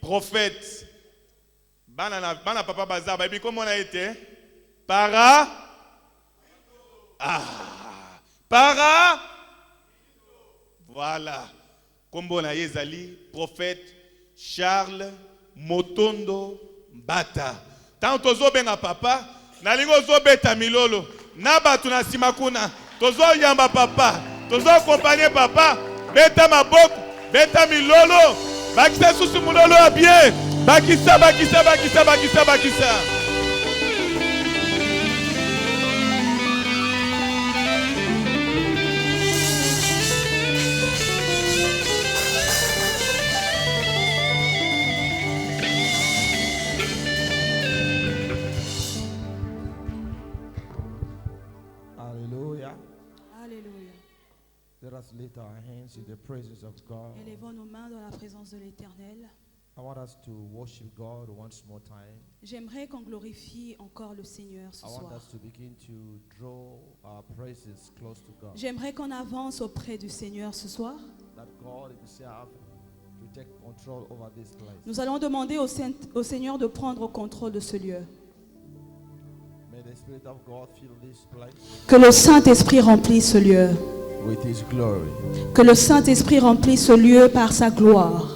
prophète. Bana papa baza, baby comment on a été? Para. Para. Voilà. Comme on a Yezali, prophète Charles Motondo Mbata. Tant tozo benga papa, na lingo zo beta milolo, na batu na simakuna, tozo yamba papa, tozo accompagner papa, beta maboko, beta milolo, bakisa susu mulolo a bien, bakisa. Let us lift our hands in the presence of God. Élevons nos mains dans la présence de l'Éternel. I want us to worship God once more time. J'aimerais qu'on glorifie encore le Seigneur ce I want soir. us to begin to draw our praises close to God. J'aimerais qu'on avance auprès du Seigneur ce soir. That God himself to take control over this place. Nous allons demander au Seigneur de prendre contrôle de ce lieu. May the Spirit of God fill this place Que le Saint-Esprit remplisse ce lieu. with his glory. Que le Saint-Esprit remplisse ce lieu par sa gloire.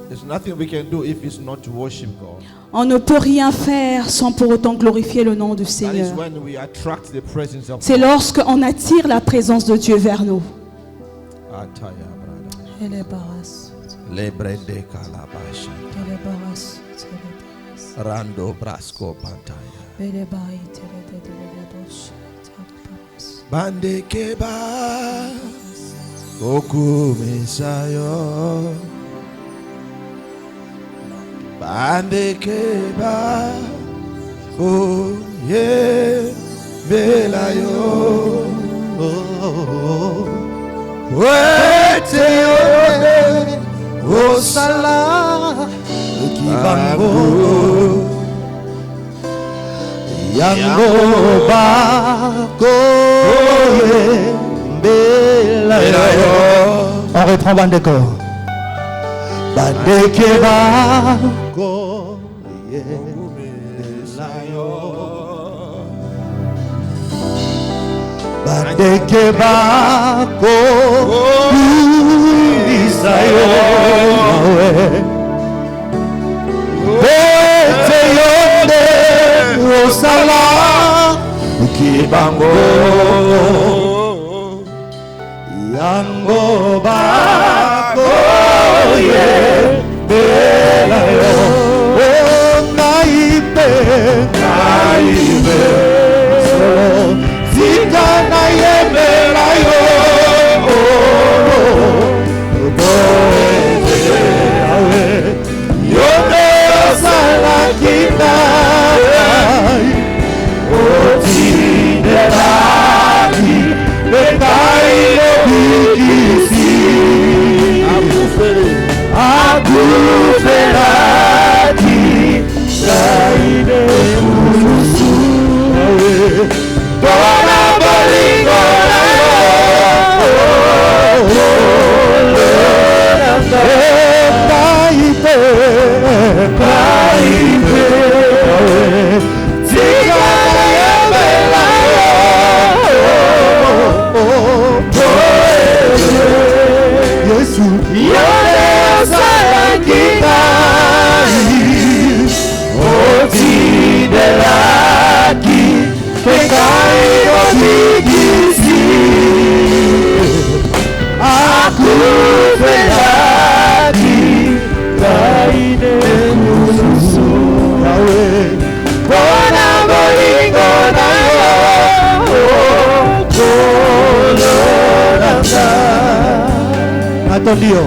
There's nothing we can do if it's not to worship God. On ne peut rien faire sans pour autant glorifier le nom du That is Seigneur. when we attract the presence of C'est God. lorsqu'on attire la présence de Dieu vers nous. Ataya, brother. Elle est barasse. Lebrende kalabasha. Elle est barasse. Rando brasco pantaya. Elle est baïte. Elle est barasse. Bande keba okumisayo. Bande keba oye belayo. Wete yone osala kibango. Yango bako belayo. On reprend Bandeko. Bandeke bako belayo. Bandeke bako belayo. Wete yonde osala kibango. Yango bako ye belayo. Oh naipe solo zika na ye belayo. Boete awe yonde osala kitai. Otineraki bekai bikisi. Akuferaki saide kurusu. Bona bolingo na yo. Paipe tika ya belayo. Yesu yone osala kitai. Otineraki bekai bikisi. Akuferaki kaide kususu yawe. Bona bolingo na yo. Koloranda. Nato ndio.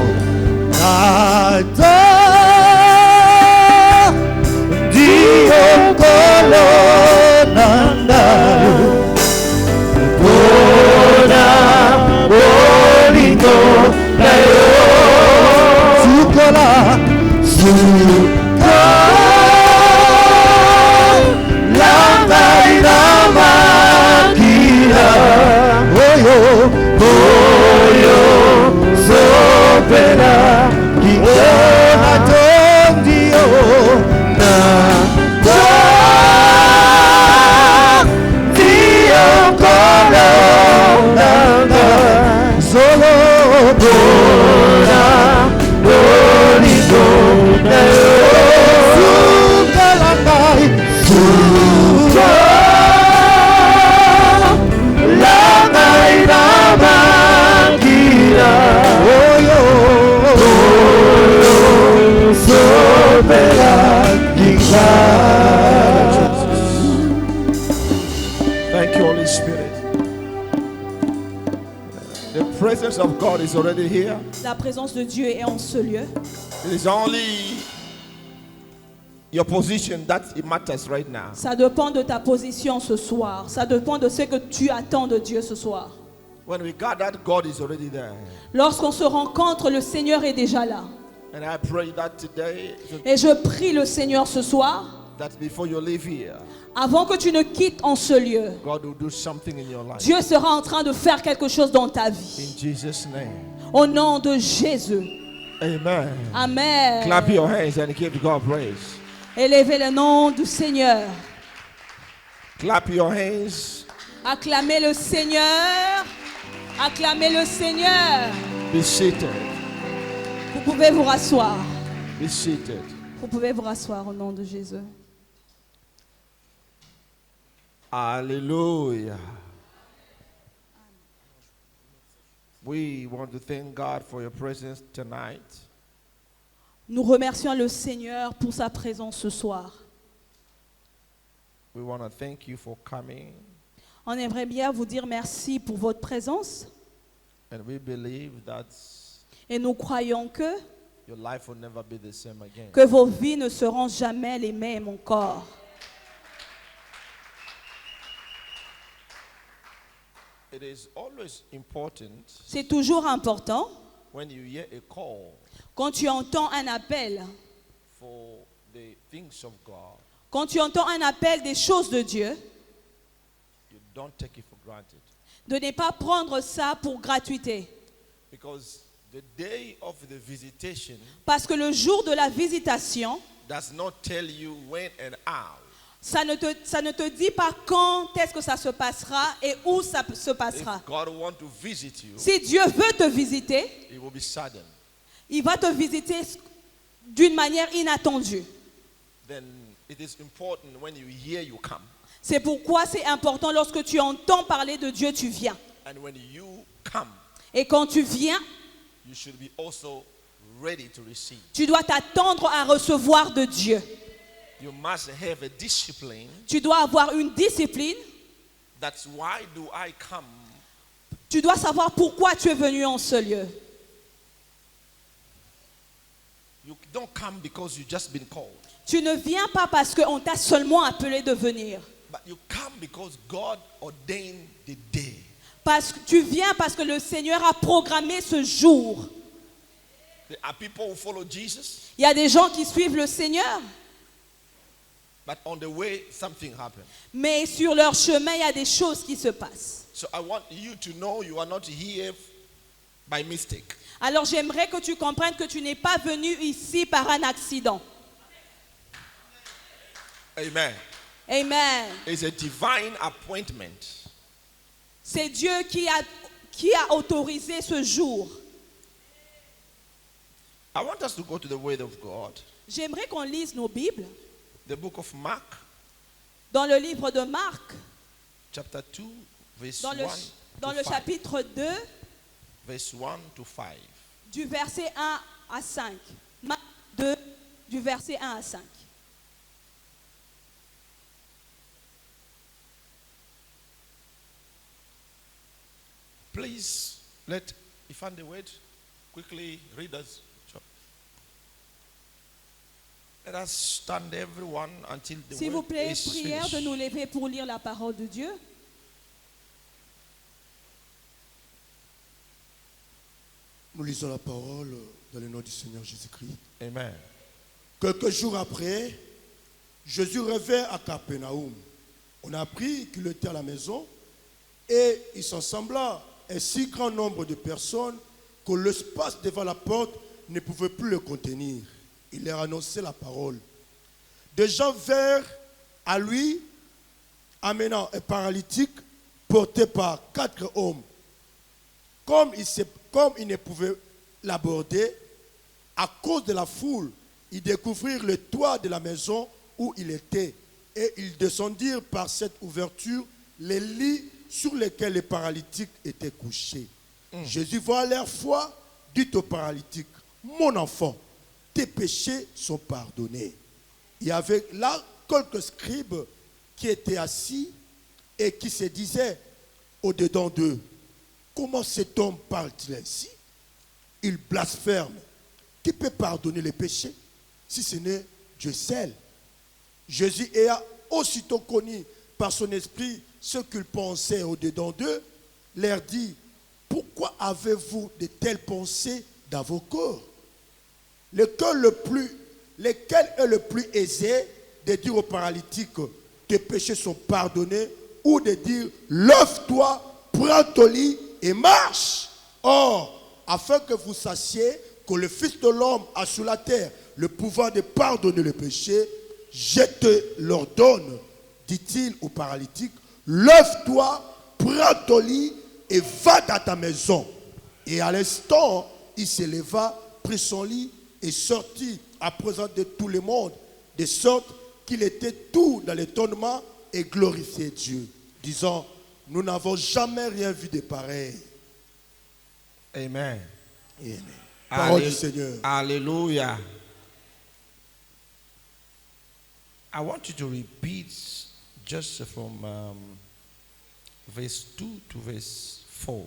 Nato ndio koloranda. Bona bolingo na yo. Sukola suka lamba inamakira. Oyo oyo sopera kingona to Thank you, Holy Spirit. The presence of God is already here. La présence de Dieu est en ce lieu. It is only your position that it matters right now. Ça dépend de ta position ce soir. Ça dépend de ce que tu attends de Dieu ce soir. When we gather, God is already there. Lorsqu'on se rencontre, le Seigneur est déjà là. And I pray that today, Et je prie le Seigneur ce soir, that before you leave here, avant que tu ne quittes en ce lieu, God will do something in your life. Dieu sera en train de faire quelque chose dans ta vie. In Jesus' name. Au nom de Jésus. Amen. Amen. Clap your hands and give God praise. Élevez le nom du Seigneur. Clap your hands. Acclamez le Seigneur. Acclamez le Seigneur. Be seated. Vous pouvez vous rasseoir. Be seated. Vous pouvez vous rasseoir au nom de Jésus. Hallelujah. We want to thank God for your presence tonight. Nous remercions le Seigneur pour sa présence ce soir. We want to thank you for coming. On aimerait bien vous dire merci pour votre présence. And we believe that Et nous croyons que your life will never be the same again. vos vies ne seront jamais les mêmes encore. It is always important C'est toujours important when you hear a call quand tu entends un appel, for the things of God, quand tu entends un appel des choses de Dieu, you don't take it for granted. de ne pas prendre ça pour gratuité. Because the day of the visitation Parce que le jour de la visitation, does not tell you when and how. ça ne te dit pas quand est-ce que ça se passera et où ça se passera. If God wants to visit you, Si Dieu veut te visiter, it will be sudden. il va te visiter d'une manière inattendue. Then it is important when you hear you come. C'est pourquoi c'est important lorsque tu entends parler de Dieu, tu viens. And when you come, Et quand tu viens, you should be also ready to receive. tu dois t'attendre à recevoir de Dieu. You must have a discipline. Tu dois avoir une discipline. That's why do I come? Tu dois savoir pourquoi tu es venu en ce lieu. You don't come because you've just been called. Tu ne viens pas parce qu'on t'a seulement appelé de venir. But you come because God ordained the day. Tu viens parce que le Seigneur a programmé ce jour. There are people who follow Jesus, Il y a des gens qui suivent le Seigneur, but on the way something happened. mais sur leur chemin, il y a des choses qui se passent. So I want you to know you are not here by mistake. Alors j'aimerais que tu comprennes que tu n'es pas venu ici par un accident. Amen. Amen. It's a divine appointment. C'est Dieu qui a autorisé ce jour. I want us to go to the Word of God. J'aimerais qu'on lise nos Bibles The book of Mark, dans le livre de Marc, chapter 2, verse dans 1 le to 5. chapitre 2, Verse 1 to 5. du verset 1 à 5. Marc 2, du verset 1 à 5. Please let, if you find the word, quickly read us. Let us stand everyone until the S'il vous word plaît, is prière de finished. nous lever pour lire la parole de Dieu. Nous lisons la parole dans le nom du Seigneur Jésus-Christ. Amen. Quelques jours après, Jésus revint à Capernaum. On a appris qu'il était à la maison et il s'assembla un si grand nombre de personnes que l'espace devant la porte ne pouvait plus le contenir. Il leur annonçait la parole. Des gens vinrent à lui, amenant un paralytique porté par 4 hommes. Comme ils ne pouvaient l'aborder, à cause de la foule, ils découvrirent le toit de la maison où il était. Et ils descendirent par cette ouverture les lits sur lesquels les paralytiques étaient couchés. Jésus, voit leur foi, dit au paralytique, « Mon enfant, tes péchés sont pardonnés. Il y avait là quelques scribes qui étaient assis et qui se disaient au-dedans d'eux, comment cet homme parle-t-il ainsi? Il blasphème. Qui peut pardonner les péchés si ce n'est Dieu seul? Jésus ayant aussitôt connu par son esprit ce qu'ils pensaient au-dedans d'eux, leur dit, pourquoi avez-vous de telles pensées dans vos corps? Lequel est le plus aisé de dire au paralytique, tes péchés sont pardonnés, ou de dire, lève-toi, prends ton lit et marche? Or, afin que vous sachiez que le Fils de l'homme a sur la terre le pouvoir de pardonner les péchés, je te l'ordonne, dit-il au paralytique, lève-toi, prends ton lit et va dans ta maison. Et à l'instant, il se leva, prit son lit et sortit à présent de tout le monde, de sorte qu'il était tout dans l'étonnement et glorifiait Dieu, disant, nous n'avons jamais rien vu de pareil. Amen. Amen. Parole du Seigneur. Hallelujah. I want you to repeat just from verse 2 to verse 4.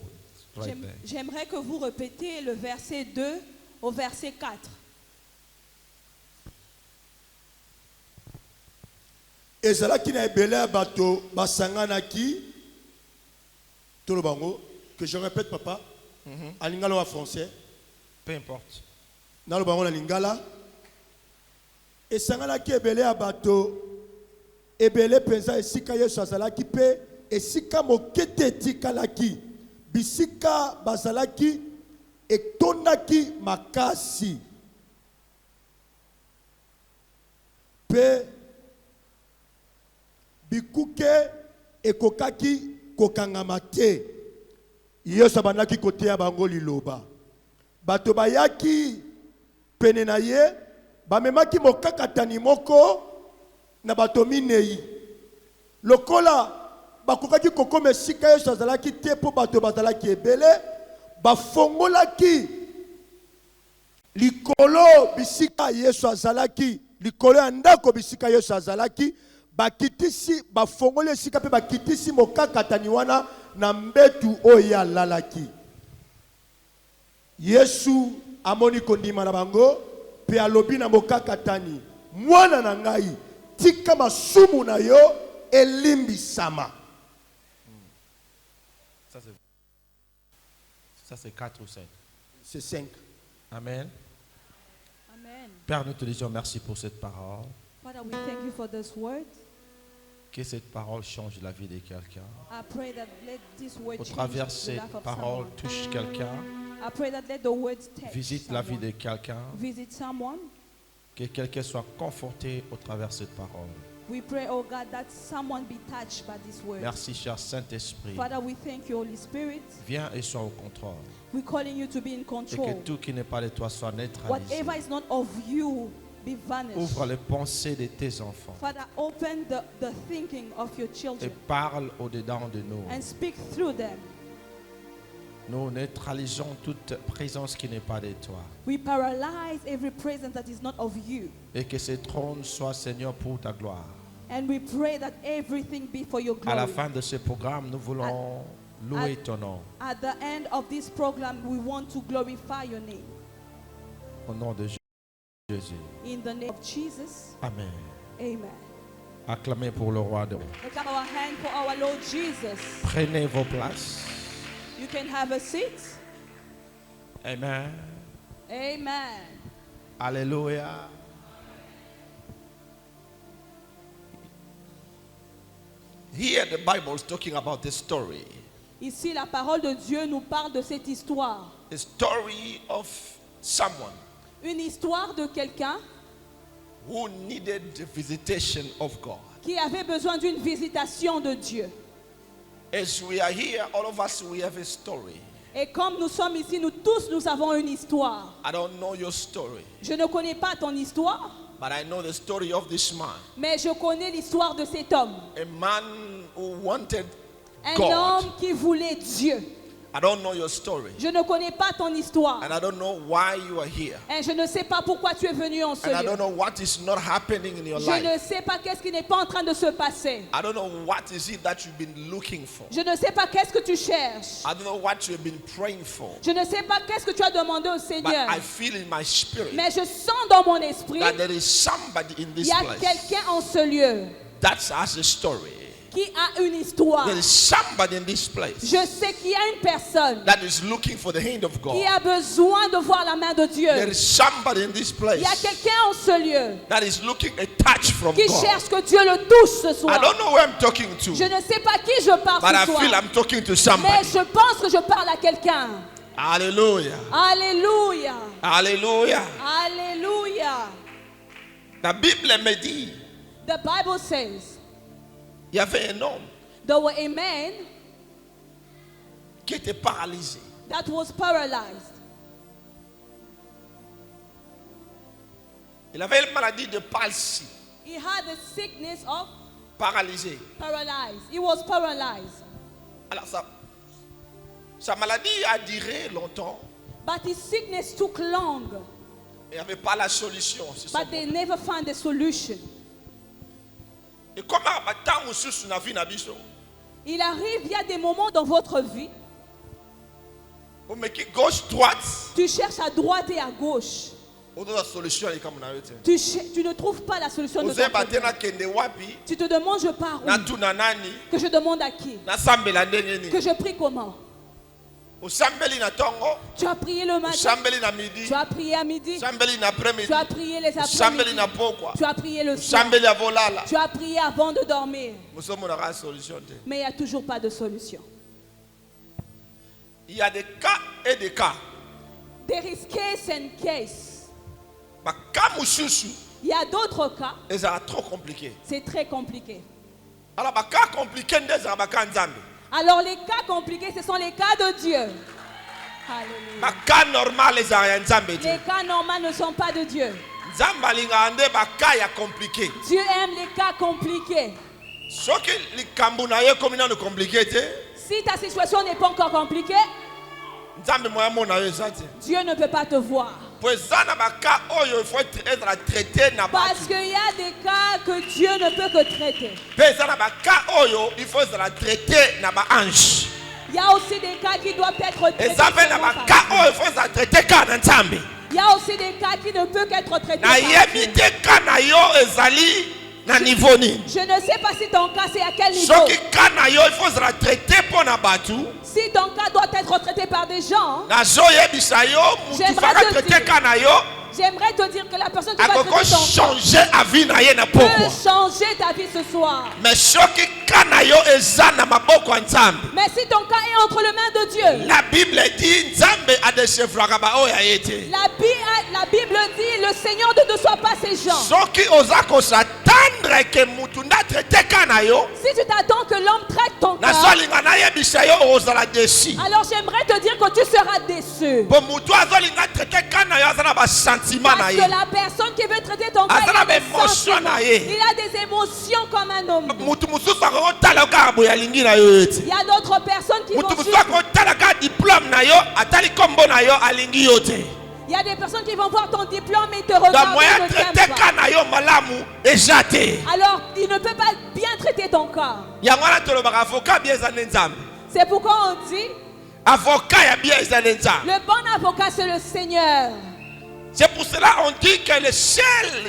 Right there. J'aimerais que vous répétiez le verset 2 au verset 4. Ezalaki na ebele bato basanganaki tolo bango, que je répète papa, en lingala ou en français. Peu importe. Nalo bango na lingala. Esanganaki ebele ya bato, ebele penza esika Yesu azalaki pe esika mokete etikalaki. Bisika bazalaki etondaki makasi. Pe bikuke ekokaki kokangama te. Yesu abandaki koteya bango liloba. Bato bayaki pene na ye, bamemaki mokakatani moko na bato minei. Lokola bakokaki kokoma esika Yesu azalaki te po bato bazalaki ebele, bafongolaki likolo bisika Yesu azalaki, likolo ya ndako bisika Yesu azalaki, bakitisi bafongoli esika pe bakitisi mokakatani wana na mbetu oya lalaki. Yesu amoni kondima na bango pe alobi na mokakatani, mwana na ngai, tika masumu na yo elimbisama. Ça c'est 4 ou 5. C'est 5. Amen. Amen. Père, nous te disons merci pour cette parole. Father, we thank you for this word. Que cette parole change la vie de quelqu'un. I pray that let this word Au change travers the cette life of parole, someone. touche quelqu'un. I pray that let the words touch Visite la vie someone. de quelqu'un. Visit someone. Que quelqu'un soit conforté au travers de cette parole. We pray, oh God, that someone be touched by this word. Merci, cher Saint-Esprit. Father, we thank you, Holy Spirit. Viens et sois au contrôle. We're calling you to be in Et que control. tout qui n'est pas de toi soit neutralisé. Whatever is not of you be vanished. Ouvre les pensées de tes enfants. Father, open the thinking of your Et children parle au-dedans de nous. and speak through them. Nous neutralisons toute présence qui n'est pas de toi. We paralyze every presence that is not of you. Et que ce trône soit, Seigneur, pour ta gloire. And we pray that everything be for your À la glory. fin de ce programme, nous voulons louer ton nom. At the end of this program, we want to glorify your name. Au nom de Jésus. In the name of Jesus, Amen. amen. Acclamez pour le roi de roi. Let's clap our hand for our Lord Jesus. Prenez vos places. You can have a seat. Amen. Amen. Alléluia. Here the Bible is talking about this story. Ici, la parole de Dieu nous parle de cette histoire. The story of someone Une histoire de quelqu'un who needed the visitation of God. qui avait besoin d'une visitation de Dieu. As we are here, all of us, we have a story. Et comme nous sommes ici, nous tous, nous avons une histoire. I don't know your story, Je ne connais pas ton histoire, but I know the story of this man. mais je connais l'histoire de cet homme. A man who wanted Un God homme qui voulait Dieu. I don't know your story. Je ne connais pas ton histoire. And I don't know why you are here. Et je ne sais pas pourquoi tu es venu en ce And I lieu. don't know what is not happening in your Je life. ne sais pas qu'est-ce qui n'est pas en train de se passer. I don't know what is it that you've been looking for. Je ne sais pas qu'est-ce que tu cherches. I don't know what you've been praying for. Je ne sais pas qu'est-ce que tu as demandé au But Seigneur. I feel in my spirit Mais je sens dans mon esprit, that there is somebody in il this y a place quelqu'un en ce lieu that has a story. qui a une histoire. There is somebody in this place Je sais qu'il y a une personne that is looking for the hand of God. qui a besoin de voir la main de Dieu. There is somebody in this place Il y a quelqu'un en ce lieu that is looking a touch from qui God. cherche que Dieu le touche ce I soir. don't know who I'm talking to, Je ne sais pas qui je parle but I ce feel soir. I'm talking to Mais somebody. je pense que je parle à quelqu'un. Hallelujah. Alléluia. Hallelujah. Alléluia. La Bible me dit, The Bible says il y avait un homme there was a man qui était paralysé. that was paralyzed. Il avait une maladie de palsy, He had the sickness of paralysé. paralyzed. He was paralyzed. Alors sa maladie a duré longtemps. But his sickness took long. Il n'y avait pas la solution. C'est son But they never found a solution. Et comment tant mususu na vie na biso? Il arrive, il y a des moments dans votre vie, On me dit gauche droite. tu cherches à droite et à gauche. On a la solution est comme na yote. Tu ne trouves pas la solution de Vous ton avez battu problème. na kende wapi? Tu te demandes, je pars Na où? tu na nani? Que je demande à qui? Na sambela ndenge ni? Que je prie comment? Osambeli na tongo? Tu as prié le matin, Osambeli na midi? tu as prié à midi, Osambeli na après-midi? tu as prié les Osambeli après-midi, na pokwa? tu as prié le soir, Osambeli avolala? tu as prié avant de dormir. Musomo na solution te. Mais il n'y a toujours pas de solution. Il y a des cas et des cas. There is case and case. Ba cas mususu, Il y a d'autres cas, ils sont trop compliqués. c'est très compliqué. Alors ba cas compliqués ndeza ba cas nzambe. Alors les cas compliqués, ce sont les cas de Dieu. Alléluia. Ba cas normal les ya nzambe te. Les cas normaux ne sont pas de Dieu. Nzambe alinga ande ba cas ya compliqué. Dieu aime les cas compliqués. Soki likambo na ye komi na compliqué te, Si ta situation n'est pas encore compliquée, nzambe moya mona yo ezati. Dieu ne peut pas te voir. Po ezana ba cas oyo il faut être traité na Parce batu. qu'il y a des cas que Dieu ne peut que traiter. Pe ezana ba cas oyo il faut être traité na ba ange. Il y a aussi des cas qui doivent être traités. Ezabe na seulement ba par cas Dieu. oyo il faut être traité ka na nzambe. Il y a aussi des cas qui ne peuvent qu'être traités Na par yebi Dieu. te ka na yo ezali na niveau ni. Je ne sais pas si ton cas c'est à quel niveau. Soki ka na yo il faut être traité pour na batu. Si ton cas doit être traité par des gens, Na zo yebisa yo mutu J'aimerais faka te traité dire- ka na yo. j'aimerais te dire que la personne qui va Akoko traiter ton cas changer avis na ye na pokwa. peut changer ta vie ce soir. Mais soki ka na yo eza na maboko ya nzambe. Mais si ton cas est entre les mains de Dieu, La Bible dit nzambe adechevlaka baoyo ayete. la Bible dit le Seigneur ne déçoit pas ses gens. Soki oza kosatandre ke mutu nda traité ka na yo, Si tu t'attends que l'homme traite ton cas, nazolinga nayebisa yo ozala desi. alors j'aimerais te dire que tu seras déçu. Po mutu azolinga traité ka na yo aza na basentiment na Parce ye. que la personne qui veut traiter ton cas, Aza il na a des baémotion sentiments. na ye. Il a des émotions comme un homme. Mutu mosusu akotala kaka boye alingi na yo ete. Il y a d'autres personnes qui vont Mutu mosusu juste... akotala kaka diplôme na yo atali kombo na yo alingi yo te. Il y a des personnes qui vont voir ton diplôme et te Da regarder moya et ne traité t'aiment ka pas. na yo malamu eza te. Alors, il ne peut pas bien traiter ton cas. Yango wana tolobaka avocat bien eza nde nzambe. C'est pourquoi on dit, Avocat ya bien eza nde nzambe. le bon avocat, c'est le Seigneur. C'est pour cela on dit que le seul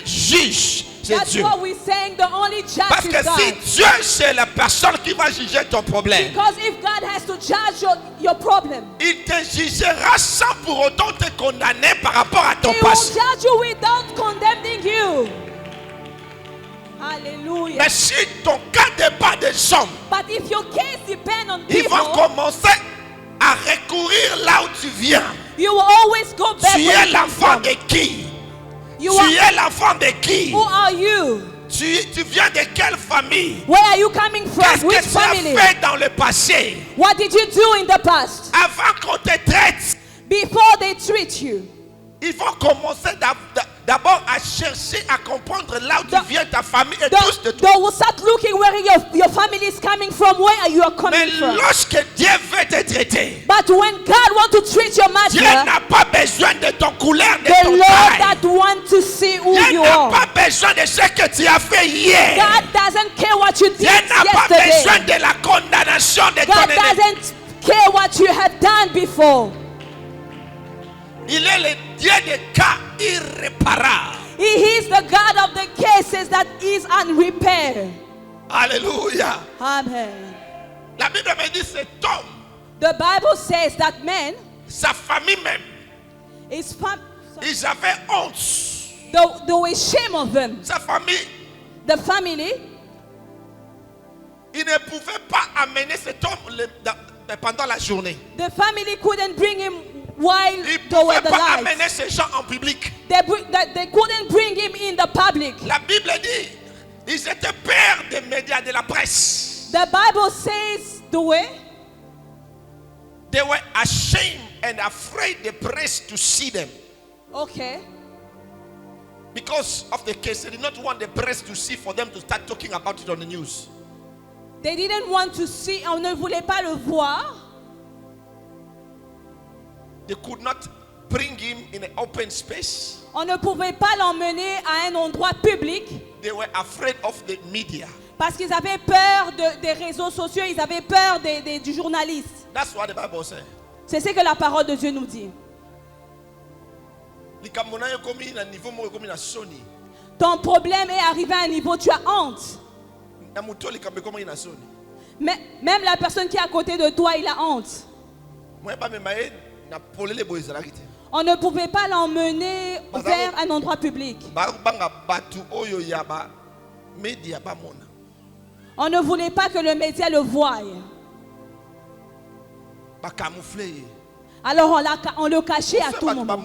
juge, c'est That's Dieu. what we're saying, the only judge Parce is que si God. Dieu c'est la personne qui va juger ton problème, Because if God has to judge your problem, il te jugera sans pour autant te condamner par rapport à ton He will passé. judge you without condemning you. Hallelujah. Mais si ton cas dépend des hommes, But if your case depends on ils vont people, commencer à recourir là où tu viens. you will always go back Tu where es you come l'enfant from. de qui? You Tu are, es l'enfant de qui? who are you? Tu viens de quelle famille? Where are you coming Qu'est-ce from? Which que tu as family? fait dans le passé? What did you do in the past? Avant qu'on te traite, Before they treat you, ils vont commencer d'abord à chercher à comprendre là où tu viens, ta famille et tous de tout. They will start looking where your family is coming from, where you are coming Mais from. lorsque Dieu veut te traiter, But when God wants to treat your Dieu matter, n'a pas besoin de ton couleur, de the ton Lord taille. that wants to see who Dieu you n'a are. pas besoin de ce que tu as fait hier. God doesn't care what you did Dieu n'a pas yesterday. besoin de la condamnation de ton God ennemi. doesn't care what you have done before. Il est le Dieu des cas irréparables. He is the God of the cases that is unrepaired. Alléluia. Amen. La Bible me dit cet homme, The Bible says that man sa famille même, is ils avaient honte. they were ashamed of him. Sa famille, The family, il ne pouvait pas amener cet homme pendant la journée. the family couldn't bring him while Il ne they were pouvait the pas lights. amener ces gens en public. They couldn't bring him in the public. La Bible dit, ils étaient peurs des médias, de la presse. The Bible says the way They were ashamed and afraid the press to see them. okay. Because of the case, they did not want the press to see for them to start talking about it on the news. They didn't want to see, on ne voulait pas le voir. They could not bring him in an open space. On ne pouvait pas l'emmener à un endroit public They were afraid of the media. parce qu'ils avaient peur des réseaux sociaux, ils avaient peur du journaliste. That's what the Bible says. C'est ce que la parole de Dieu nous dit. Ton problème est arrivé à un niveau, tu as honte. Mais même la personne qui est à côté de toi, il a honte. On ne pouvait pas l'emmener vers un endroit public. On ne voulait pas que le média le voie. Alors on le cachait à tout moment.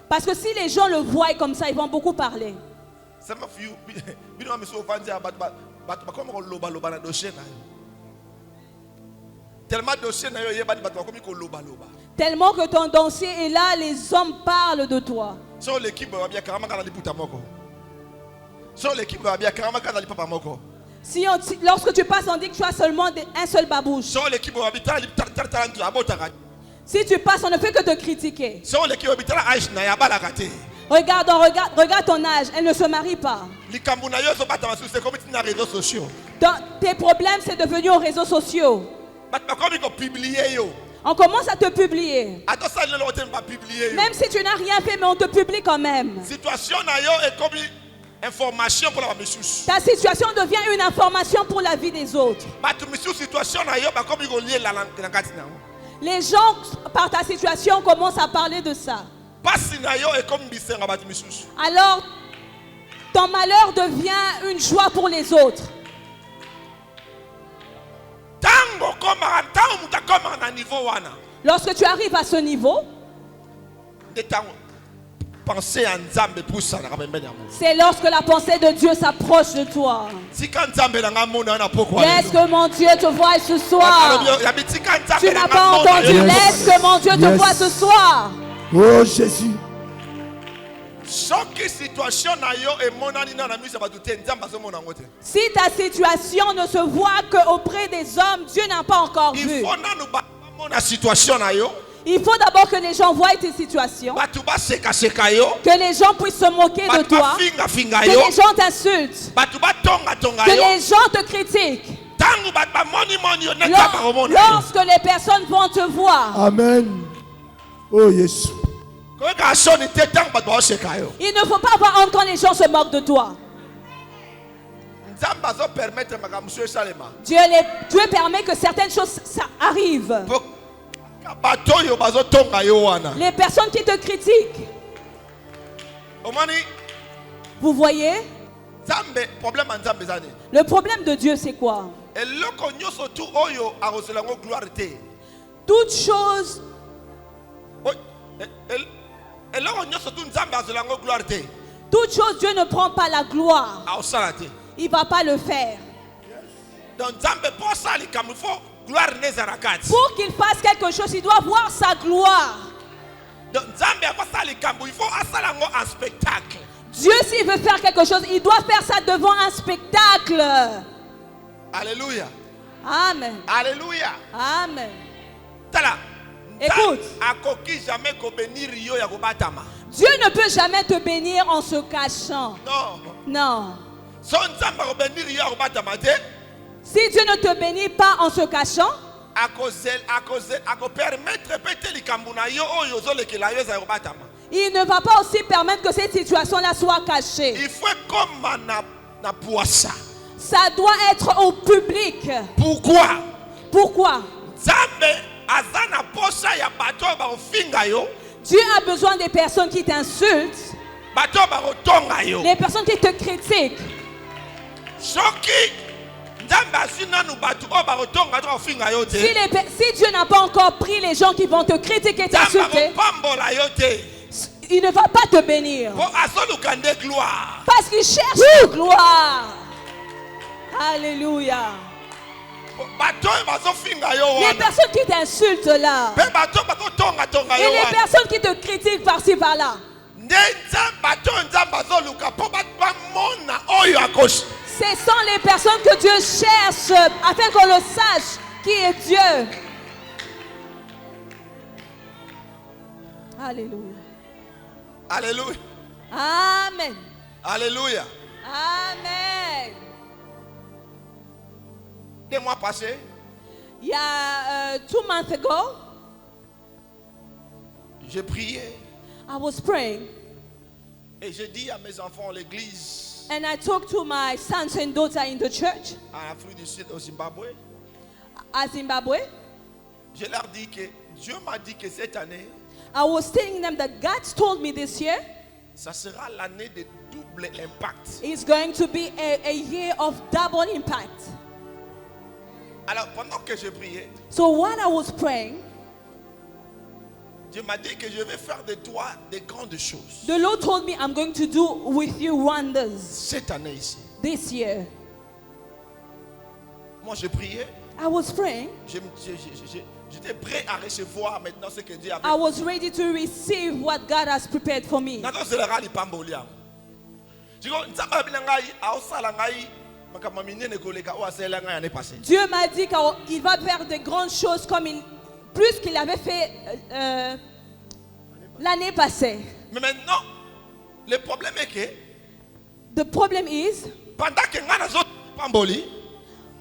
Parce que si les gens le voient comme ça, ils vont beaucoup parler. Tellement que ton dossier est là, les hommes parlent de toi. Lorsque tu passes, on dit que tu as seulement un seul babouche. Si tu passes, on ne fait que te critiquer. Regarde ton âge, elle ne se marie pas. Tes problèmes, c'est devenu aux réseaux sociaux. On commence à te publier. Même si tu n'as rien fait, mais on te publie quand même. Ta situation devient une information pour la vie des autres. Les gens, par ta situation, commencent à parler de ça. Alors, ton malheur devient une joie pour les autres. Lorsque tu arrives à ce niveau, c'est lorsque la pensée de Dieu s'approche de toi. Laisse que mon Dieu te voie ce soir. Tu n'as pas entendu. Yes. Laisse que mon Dieu te Yes. voie ce soir. Oh Jésus. Si ta situation ne se voit qu'auprès des hommes, Dieu n'a pas encore vu. Il faut d'abord que les gens voient tes situations, que les gens puissent se moquer de toi, que les gens t'insultent, que les gens te critiquent. Lorsque les personnes vont te voir, Amen. Oh Jésus. il ne faut pas avoir honte quand les gens se moquent de toi. Dieu permet que certaines choses arrivent. Les personnes qui te critiquent, vous voyez, le problème de Dieu c'est quoi? Toute chose, Dieu ne prend pas la gloire. Il ne va pas le faire. Pour qu'il fasse quelque chose, il doit voir sa gloire. Il faut un spectacle. Dieu, s'il veut faire quelque chose, il doit faire ça devant un spectacle. Alléluia. Amen. Alléluia. Amen. Écoute. Dieu ne peut jamais te bénir en se cachant. Non. Non. Si Dieu ne te bénit pas en se cachant, il ne va pas aussi permettre que cette situation-là soit cachée. Il faut comme ça doit être au public. Pourquoi? Pourquoi? Dieu a besoin des personnes qui t'insultent, les personnes qui te critiquent. Si Dieu n'a pas encore pris les gens qui vont te critiquer et t'insulter, il ne va pas te bénir. Parce qu'il cherche la gloire. Alléluia. Les personnes qui t'insultent là, et les personnes qui te critiquent par-ci par-là, ce sont les personnes que Dieu cherche afin qu'on le sache qui est Dieu. Alléluia. Alléluia. Amen. Alléluia. Amen. Des mois passés, il y a 2 months ago, j'ai prié. I was praying. Et j'ai dit à mes enfants à l'église. And I talked to my sons and daughter in the church. En Afrique du Sud, au Zimbabwe. À Zimbabwe. Je leur dis que Dieu m'a dit que cette année, I was telling them that God told me this year, ça sera l'année de double impact. It's going to be a year of double impact. Alors pendant que je priais, so while I was praying, Dieu m'a dit que je vais faire de toi de grandes choses. The Lord told me I'm going to do with you wonders. Cette année ici. This year. Moi je priais. I was praying. J'étais prêt à recevoir maintenant ce que Dieu a fait. I was ready to receive what God has prepared for me. Dieu m'a dit qu'il va faire de grandes choses comme plus qu'il avait fait l'année passée. Mais maintenant, le problème est que the problem is, pendant que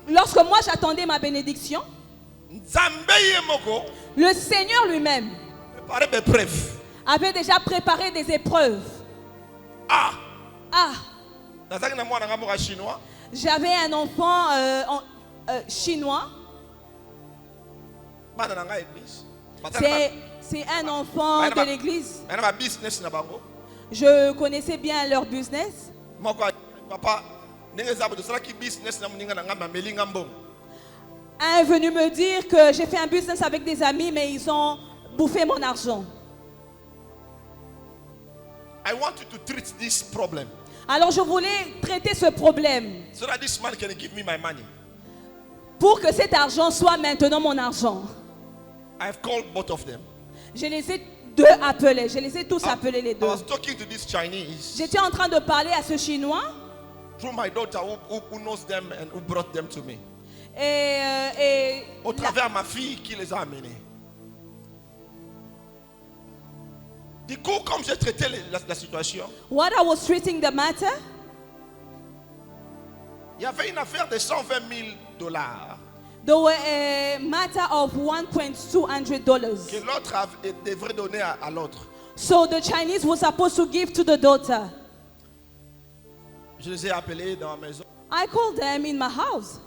lorsque moi j'attendais ma bénédiction, le Seigneur lui-même avait déjà préparé des épreuves. J'avais un enfant chinois. C'est un enfant de l'église. Je connaissais bien leur business. Un est venu me dire que j'ai fait un business avec des amis, mais ils ont bouffé mon argent. I want you to treat this problem. Alors je voulais traiter ce problème. So that this man can give me my money. Pour que cet argent soit maintenant mon argent. I have called both of them. Je les ai appelés. Je les ai tous appelés les deux. I was talking to this Chinese. J'étais en train de parler à ce Chinois. Through my daughter who knows them and who brought them to me. Au travers ma fille qui les a amenés. Du coup, comme j'ai traité la situation, what I was treating the matter, il y avait une affaire de $120,000. There were a matter of $1,200 que l'autre devrait donner à l'autre. So the Chinese was supposed to give to the daughter. Je les ai appelés dans ma maison. I called them in my house.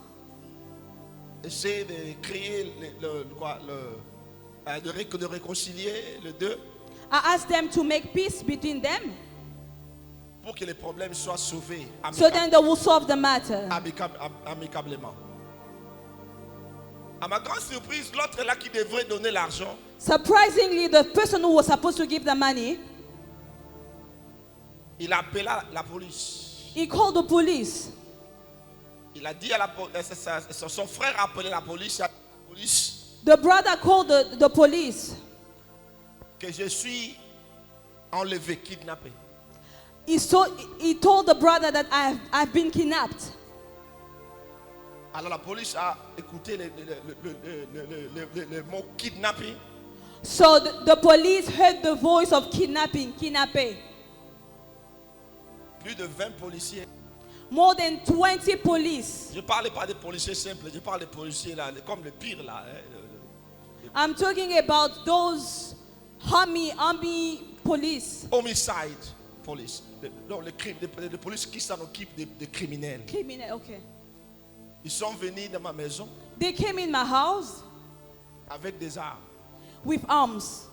Essayer de créer de réconcilier les deux. I asked them to make peace between them. Pour que les problèmes soient sauvés. So then they will solve the matter. Amicablement. À ma grande surprise, l'autre là qui devrait donner l'argent. Surprisingly, the person who was supposed to give the money, il a appelé la police. He called the police. Il a dit à son frère a appelé la police. The brother called the police. que je suis enlevé, kidnappé. He told the brother that I've been kidnapped. Alors la police a écouté le mot kidnapping. So the police heard the voice of kidnapping, kidnappé. Plus de 20 policiers. More than 20 police. Je ne parle pas des policiers simples, je parle des policiers là, comme le pire là. I'm talking about those army police. Homicide police. Non, les polices qui s'en occupent des criminels. Criminal, okay. Ils sont venus dans ma maison. They came in my house avec des armes. with arms.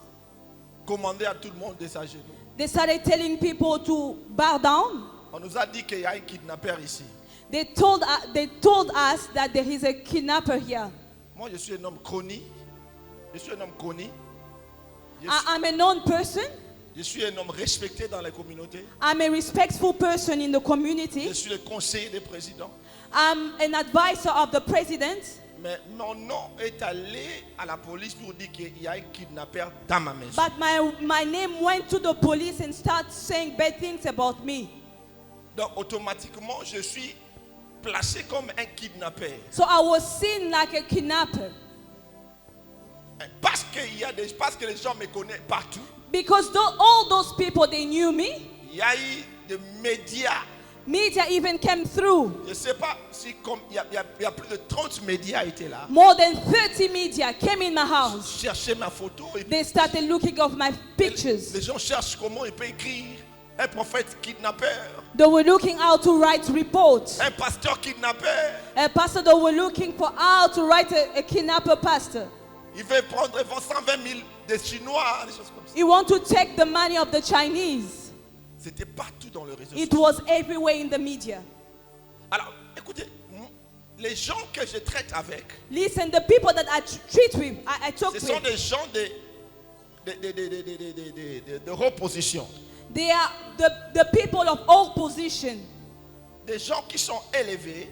Commander à tout le monde de s'agenouiller. They started telling people to bow down. On nous a dit qu'il y a un kidnappeur ici. They told us that there is a kidnapper here. Moi, je suis un homme connu. Je suis un homme connu. I'm a known person. Je suis un homme respecté dans la communauté. I'm a respectful person in the community. Je suis le conseiller du président. I'm an advisor of the president. Mais mon nom est allé à la police pour dire qu'il y a un kidnappeur dans ma maison. But my name went to the police and started saying bad things about me. Donc automatiquement, je suis placé comme un kidnappeur. So I was seen like a kidnapper. Parce que les gens me connaissent partout. Because all those people, they knew me. Il y a eu des médias. Media even came through. Je ne sais pas si il y a plus de 30 médias étaient là. More than 30 media came in my house. Chercher ma photo. They started looking of my pictures. Les gens cherchent comment ils peuvent écrire un prophète kidnappeur. They were looking how to write reports. Un pasteur kidnappeur. A pastor, they were looking for how to write a kidnapper pastor. Il veut prendre 120 000 des Chinois, des choses comme ça. He want to take the money of the Chinese. C'était partout dans le réseau. It was everywhere in the media. Alors, écoutez, les gens que je traite avec. Listen, the people that I treat with, I talk with. Ce sont des gens de haute position. They are the people of all position. Des gens qui sont élevés.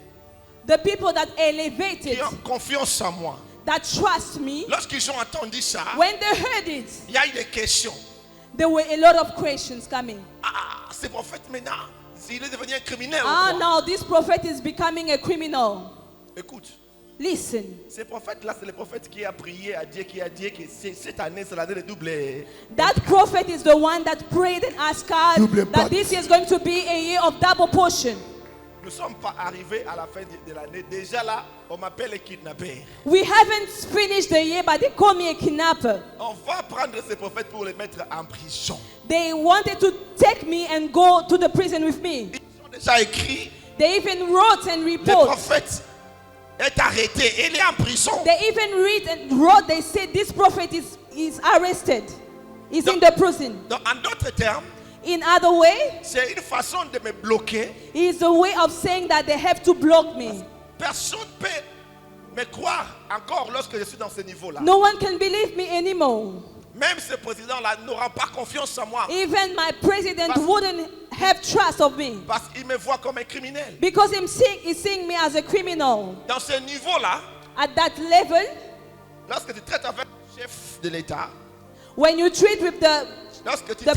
The people that elevated. Qui ont confiance en moi. That trust me. Lorsqu'ils ont entendu ça, when they heard it, il y a eu des questions. There were a lot of questions coming. Ah, ce prophète maintenant, il est devenu un criminel. Ah, now this prophet is becoming a criminal. Écoute. Listen. Ce prophète-là, c'est le prophète qui a prié à Dieu, qui a dit que cette année, c'est l'année de double. That prophet is the one that prayed and asked God that this year is going to be a year of double portion. Nous ne sommes pas arrivés à la fin de l'année. Déjà là, on m'appelle kidnappeur. We haven't finished the year, but they call me a kidnapper. On va prendre ces prophètes pour les mettre en prison. They wanted to take me and go to the prison with me. Ils ont déjà écrit. They even wrote and Le reported. prophète est arrêté. Il est en prison. They even read and wrote. They said this prophet is arrested. He's in the prison. Donc, en d'autres termes. In other way, c'est une façon de me bloquer. It's a way of saying that they have to block me. Personne ne peut me croire encore lorsque je suis dans ce niveau-là. No one can believe me anymore. Même ce président-là n'aura pas confiance en moi. Even my president wouldn't have trust of me. Parce qu'il me voit comme un criminel. Because he's seeing me as a criminal. Dans ce niveau-là, at that level, lorsque tu traites avec le chef de l'État, when you treat with the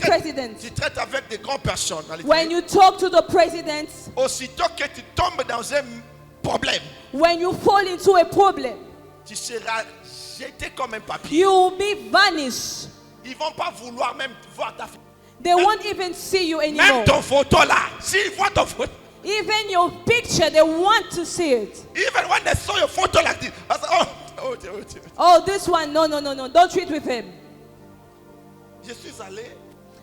president, tu traites avec des grandes personnes. When you talk to the president, aussitôt que tu tombes dans un problème, when you fall into a problem, tu seras jeté comme un papier. You will be vanished. Ils vont pas vouloir même voir ta. They won't even see you anymore. Même ton photo là, s'ils voient ton photo. Even your picture, they want to see it. Even when they saw your photo like this, I said, oh, this one, no, don't treat with him. Je suis allé.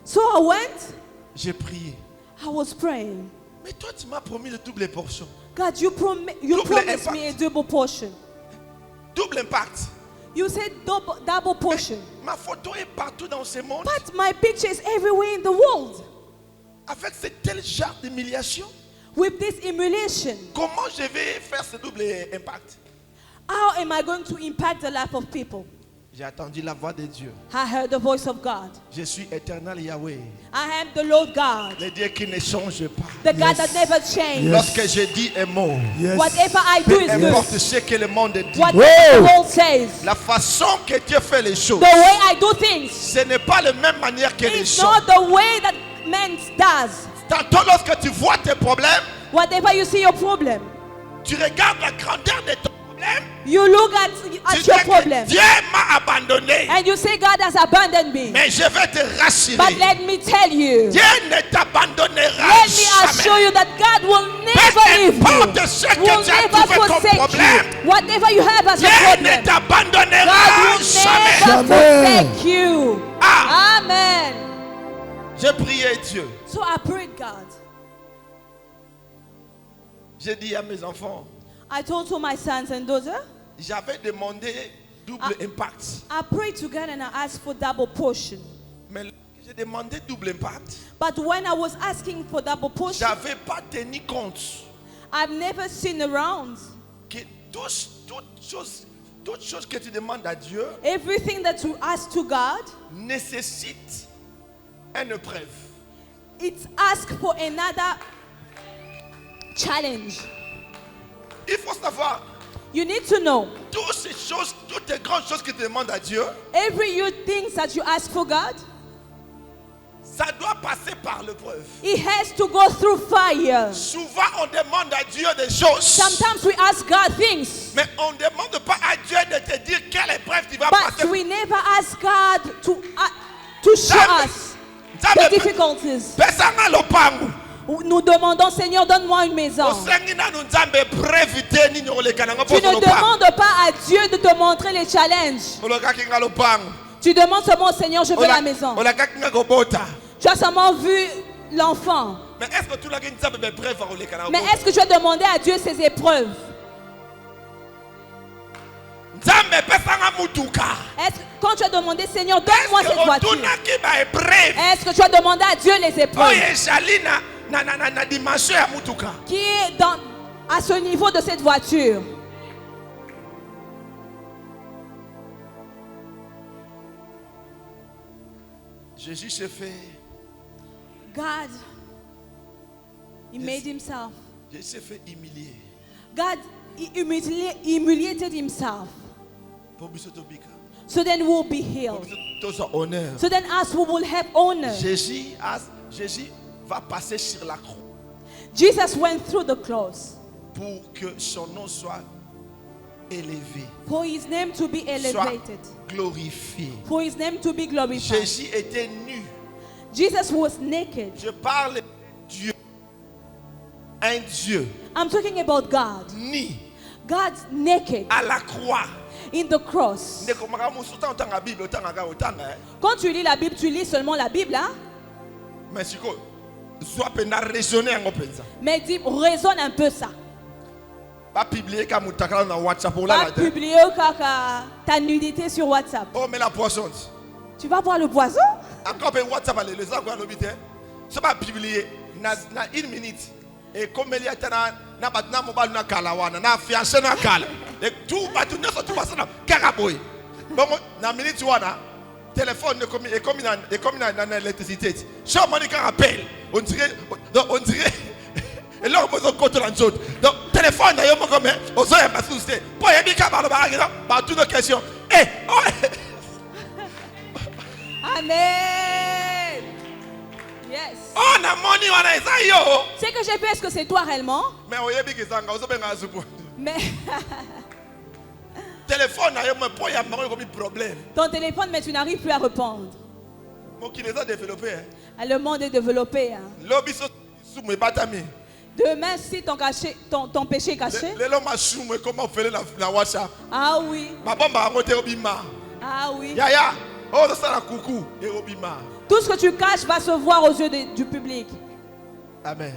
So I went. J'ai prié. I was praying. Mais toi, tu m'as promis de double portion. God, you promised me a double portion. Double impact. You said double portion. Mais ma photo est partout dans ce monde. But my picture is everywhere in the world. Avec ce tel genre d'humiliation. With this humiliation. Comment je vais faire ce double impact? How am I going to impact the life of people? J'ai entendu la voix de Dieu. I heard the voice of God. Je suis éternel Yahweh. I am the Lord God. Le Dieu qui ne change pas. The God that never changes. Lorsque je dis un mot, Whatever I do is peu importe good. ce que le monde dit, Whatever the world says. la façon que Dieu fait les choses, The way I do things. ce n'est pas la même manière que les It's gens. not the way that man does. Tantôt lorsque tu vois tes problèmes, Whatever you see your problem, tu regardes la grandeur de ton problème, you look at tu your dis que problem Dieu m'a abandonné. and you say God has abandoned me. Mais je vais te rassurer. But let me tell you, Dieu ne t'abandonnera let me assure jamais. you that God will never leave you, importe ce que will tu as never trouvé comme forsake problème, you. Whatever you have as a Dieu ne problem, t'abandonnera God will jamais. never forsake you. Ah, Amen. j'ai prié Dieu. So I prayed God. J'ai dit à mes enfants, I told to my sons and daughters, j'avais demandé double impact. I prayed to God and I asked for double portion. Mais j'ai demandé double impact. But when I was asking for double portion, J'avais pas tenu compte I've never seen around que toute chose que tu demandes à Dieu everything that you ask to God, nécessite une épreuve. it's asked for another challenge. Il faut savoir, You need to know toutes ces choses, toutes les grandes choses que tu demandes à Dieu, every you things that you ask for God, ça doit passer par l'épreuve. it has to go through fire. Souvent, on demande à Dieu des choses. Sometimes we ask God things, Mais on ne demande pas à Dieu de te dire quelle épreuve tu vas but passer. we never ask God to show us the difficulties. Pesanga lopangu. Nous demandons, Seigneur, donne-moi une maison. Osengi na nzambe brevité ni nyolekana Tu ne demandes pas à Dieu de te montrer les challenges. Olokaki nga lopangu. Tu demandes seulement, Seigneur, je veux la maison. Olakaki nga kobota. Tu as seulement vu l'enfant. Mais est-ce que tu l'as dit nzambe breve olekana? Mais est-ce que tu as demandé à Dieu ces épreuves? Nzambe pesanga mutuka. Est-ce que quand tu as demandé, Seigneur, donne-moi cette voiture, Otunaki ba épreuve. est-ce que tu as demandé à Dieu les épreuves Oye jalina na dimension ya mutuka. qui est à ce niveau de cette voiture? Jésus s'est fait. God, he made himself. Jésus s'est fait humilier. God, he humiliated himself. Pour biso tobika. So then we'll be Pour healed. biso toza honneur. So then us we will have honor. Jésus va passer sur la croix Jesus went through the cross pour que son nom soit élevé, for his name to be soit elevated, glorifié. for his name to be glorified. Jésus était nu. Jesus was naked. Je parle de Dieu. Un Dieu I'm talking about God. nu God naked à la croix. in the cross. Ndeko makambo suta otanga Bible otanga. Quand tu lis la Bible, tu lis seulement la Bible, hein? Mais siko soit pena raisonner yango penza. Mais dis, raisonne un peu ça. Pas publier comme mutakala na WhatsApp pour Pas la. publier ta nudité sur WhatsApp. Oh mais la poisson. Tu vas voir le poisson? Encore pe WhatsApp les gens quoi l'obité. C'est pas publier na 1 minute. Et comme il y a na batna mobile na kalawana na fiancé na kala. Et tout batu ne so tout passe na karaboy. Bon na minute wana téléphone est comme na électricité. Chaque moment qu'on appelle, on dirait et là on se côté dans autres. Donc téléphone na yo mo comme on so pas soucier. Pour y bika ba ba toutes nos questions. Eh Amen. Yes. on a money wana eza yo. C'est que j'ai fait, est-ce que c'est toi réellement? Mais on y bika zanga ozo benga azuko. Mais Téléphone na yo mo pour y a comme problème. ton téléphone, mais tu n'arrives plus à répondre. Mon qui les a développé. Le monde est développé. Hein. Lobby so sous mes batami. Demain, si ton péché est caché. Les hommes assument comment faire la WhatsApp. Ah oui. Ma bombe a monté au bima. Ah oui. Yaya. Oh, ça la coucou. Et au bima. Tout ce que tu caches va se voir aux yeux du public. Amen.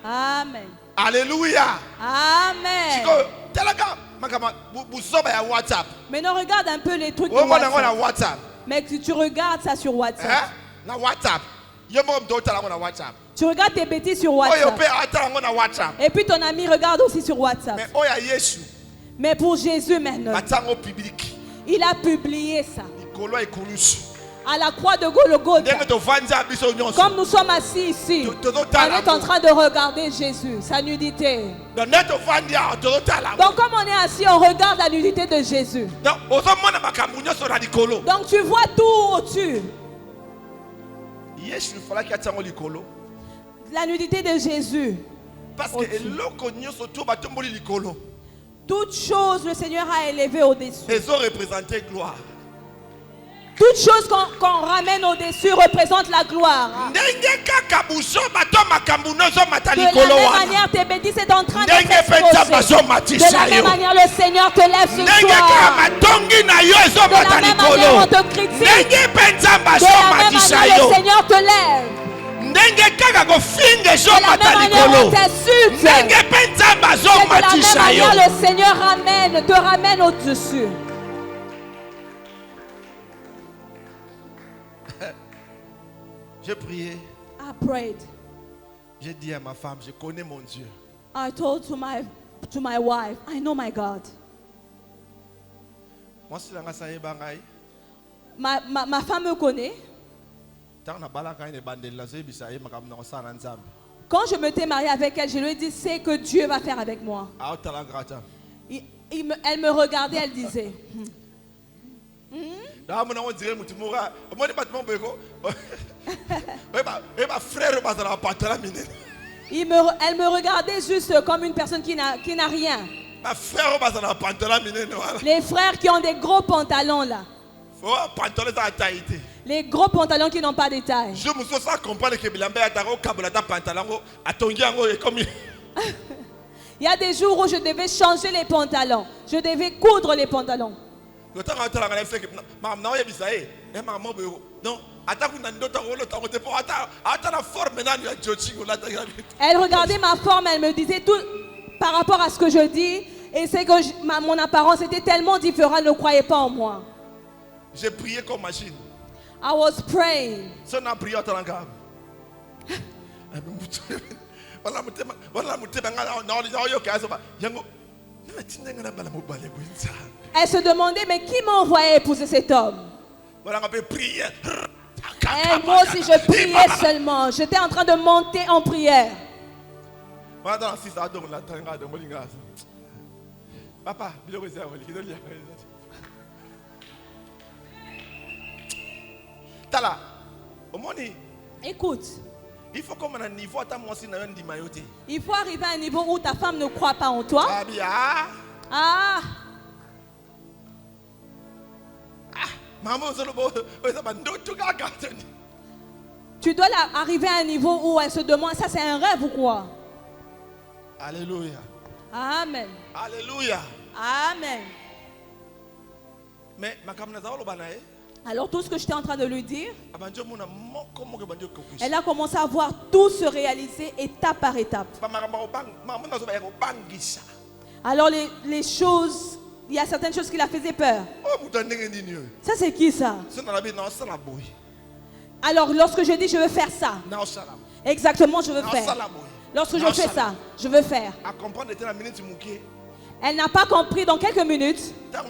Amen. Alléluia. Amen. Chico, telaga. Makama, vous soba ya WhatsApp. Maintenant, regarde un peu les trucs de Oh, moi, na WhatsApp. WhatsApp. Mais tu regardes ça sur WhatsApp. Hein? Na WhatsApp. Yo mo mdo tala na WhatsApp. Tu regardes tes bêtises sur Oh, yo WhatsApp. pe atala na WhatsApp. Et puis ton ami regarde aussi sur WhatsApp. Mais oh ya Yesu. Mais pour Jésus maintenant, Batango public. Il a publié ça. À la croix de Golgotha. Comme nous sommes assis ici, on est en train de regarder Jésus, sa nudité. Donc comme on est assis, on regarde la nudité de Jésus. Donc tu vois tout au-dessus. La nudité de Jésus. Parce que toute chose le Seigneur a élevé au-dessus. Elles ont représenté gloire. Toute chose qu'on ramène au-dessus représente la gloire. De la même manière, tes bêtises est en train de s'exposer. De la même manière, le Seigneur te lève ce soir. De la même manière, on te critique. De la même manière, le Seigneur te lève. De la même manière, on t'insulte. De la même manière, le Seigneur te ramène au-dessus. J'ai prié. I prayed. J'ai dit à ma femme, je connais mon Dieu. I told to my wife, I know my God. Ma femme me connaît. Quand je me t'ai marié avec elle, je lui ai dit, c'est que Dieu va faire avec moi. Elle me regardait, elle disait. Elle me regardait juste comme une personne qui n'a rien. Les frères qui ont des gros pantalons là. Les gros pantalons qui n'ont pas de taille. Il y a des jours où je devais changer les pantalons. Je devais coudre les pantalons. Elle regardait ma forme, elle me disait tout par rapport à ce que je dis. Et c'est que mon apparence était tellement différente, elle ne croyait pas en moi. J'ai prié comme machine. I was praying. Elle se demandait, mais qui m'a envoyé épouser cet homme? Et moi aussi je priais seulement. J'étais en train de monter en prière. Papa, écoute, il faut comme un niveau il faut arriver à un niveau où ta femme ne croit pas en toi. Ah. Tu dois arriver à un niveau où elle se demande, ça c'est un rêve ou quoi? Alléluia. Amen. Alléluia. Amen. Mais alors tout ce que j'étais en train de lui dire, elle a commencé à voir tout se réaliser étape par étape. Alors les choses, il y a certaines choses qui la faisaient peur. Ça c'est qui ça? Alors lorsque je dis je veux faire ça, exactement je veux faire. Lorsque je fais ça, je veux faire. Elle n'a pas compris dans quelques minutes. Quand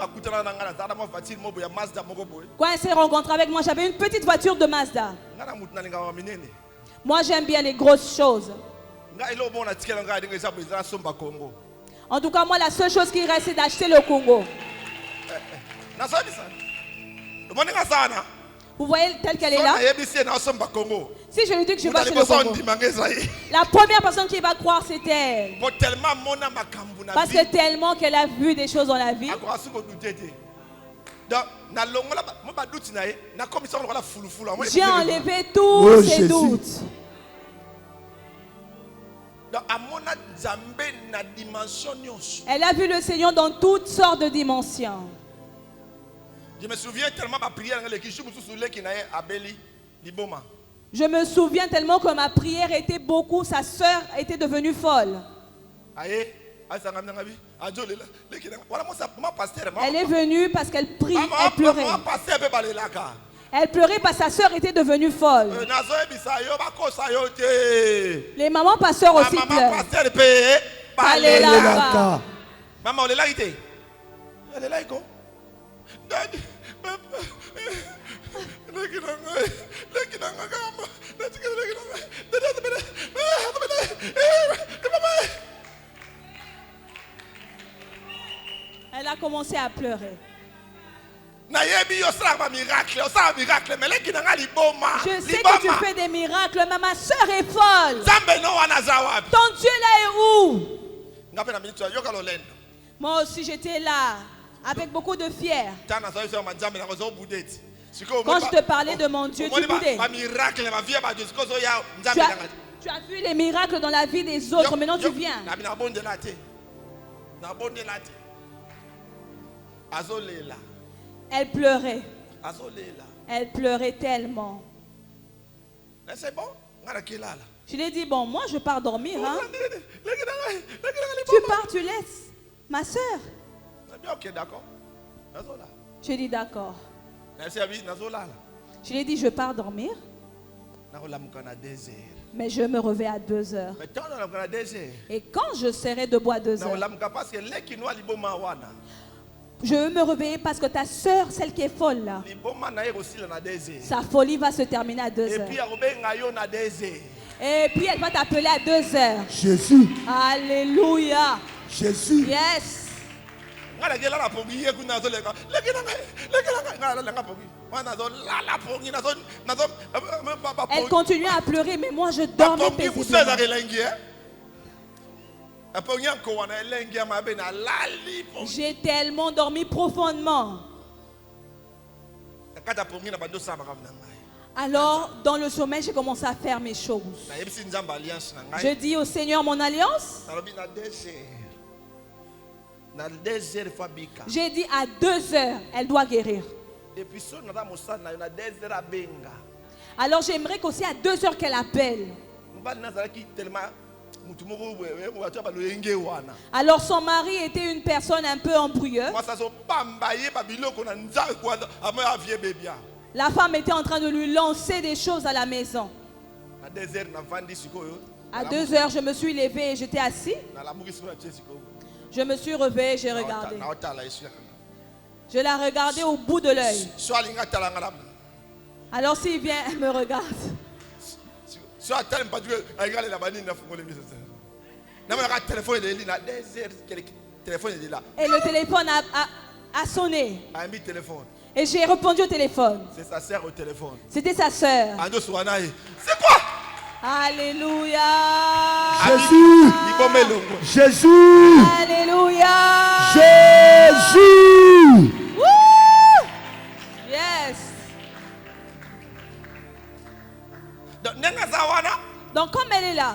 elle s'est rencontrée avec moi, j'avais une petite voiture de Mazda. Moi j'aime bien les grosses choses. En tout cas, moi la seule chose qui reste c'est d'acheter le Congo. Vous voyez telle qu'elle est là? Si je lui dis que je vais acheter le Congo, la première personne qui va croire c'était elle. Parce que tellement qu'elle a vu des choses dans la vie. J'ai enlevé tous ses doutes. Elle a vu le Seigneur dans toutes sortes de dimensions. Je me souviens tellement de ma prière Je me souviens tellement que ma prière était beaucoup. Sa sœur était devenue folle. Elle est venue parce qu'elle prie, elle pleurait. Elle pleurait parce que sa sœur était devenue folle. Les mamans pasteurs aussi pleurent. Maman, Elle a commencé à pleurer. Je sais que tu fais des miracles, mais ma soeur est folle. Ton Dieu là est où? Moi aussi j'étais là, avec beaucoup de fier. Quand je te parlais de mon Dieu, tu boudais. Tu as vu les miracles dans la vie des autres, maintenant tu viens. Elle pleurait. Elle pleurait tellement. Je lui ai dit, bon, moi je pars dormir. Hein? Tu pars, tu laisses ma soeur. Ok, d'accord. Je lui ai dit, d'accord. Je lui ai dit, je pars dormir. Mais je me réveille à 2 heures. Et quand je serai debout à 2 heures, je veux me réveiller parce que ta soeur, celle qui est folle là, sa folie va se terminer à 2 heures. Et puis elle va t'appeler à 2 heures. Jésus. Alléluia. Jésus. Yes. Elle continue à pleurer, mais moi je dormais paisiblement. J'ai tellement dormi profondément. Alors, dans le sommeil, j'ai commencé à faire mes choses. Je dis au Seigneur mon alliance. J'ai dit à 2 heures, elle doit guérir. Alors j'aimerais qu'aussi à 2 heures qu'elle appelle. Alors son mari était une personne un peu embrouilleuse. La femme était en train de lui lancer des choses à la maison. À 2 heures, je me suis levé et j'étais assis. Je me suis réveillé, j'ai regardé. Je la regardais au bout de l'œil. Alors s'il vient, elle me regarde. Et le téléphone a sonné. Et j'ai répondu au téléphone. C'est sa sœur au téléphone. C'était sa sœur. C'est quoi? Alléluia. Jésus. Jésus. Alléluia. Jésus. Woo! Yes. Donc comme elle est là,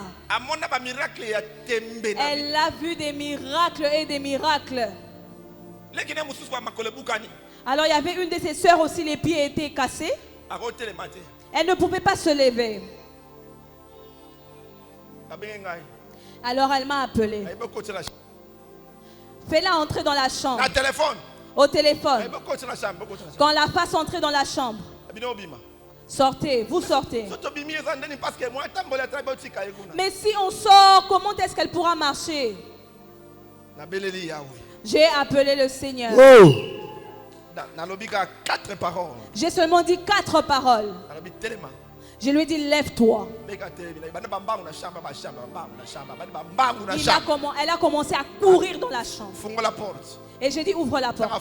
elle a vu des miracles et des miracles. Alors il y avait une de ses sœurs aussi, les pieds étaient cassés. Elle ne pouvait pas se lever. Alors elle m'a appelé. Fais-la entrer dans la chambre. Au téléphone. Quand la fasse entrer dans la chambre. Sortez, vous sortez. Mais si on sort, comment est-ce qu'elle pourra marcher? J'ai appelé le Seigneur. Oh. J'ai seulement dit 4 paroles. Je lui ai dit, lève-toi. Elle a commencé à courir dans la chambre. Et j'ai dit, ouvre la porte.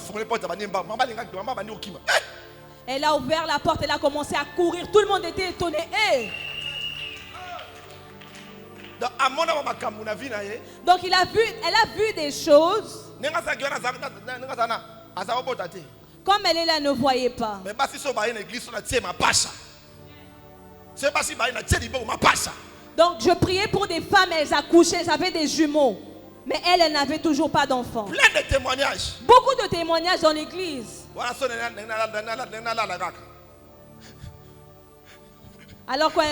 Elle a ouvert la porte, elle a commencé à courir. Tout le monde était étonné. Hey! Donc elle a vu des choses. Comme elle est là, ne voyait pas. Donc je priais pour des femmes, elles accouchaient, elles avaient des jumeaux. Mais elle n'avait toujours pas d'enfant. Plein de témoignages. Beaucoup de témoignages dans l'église. Alors quand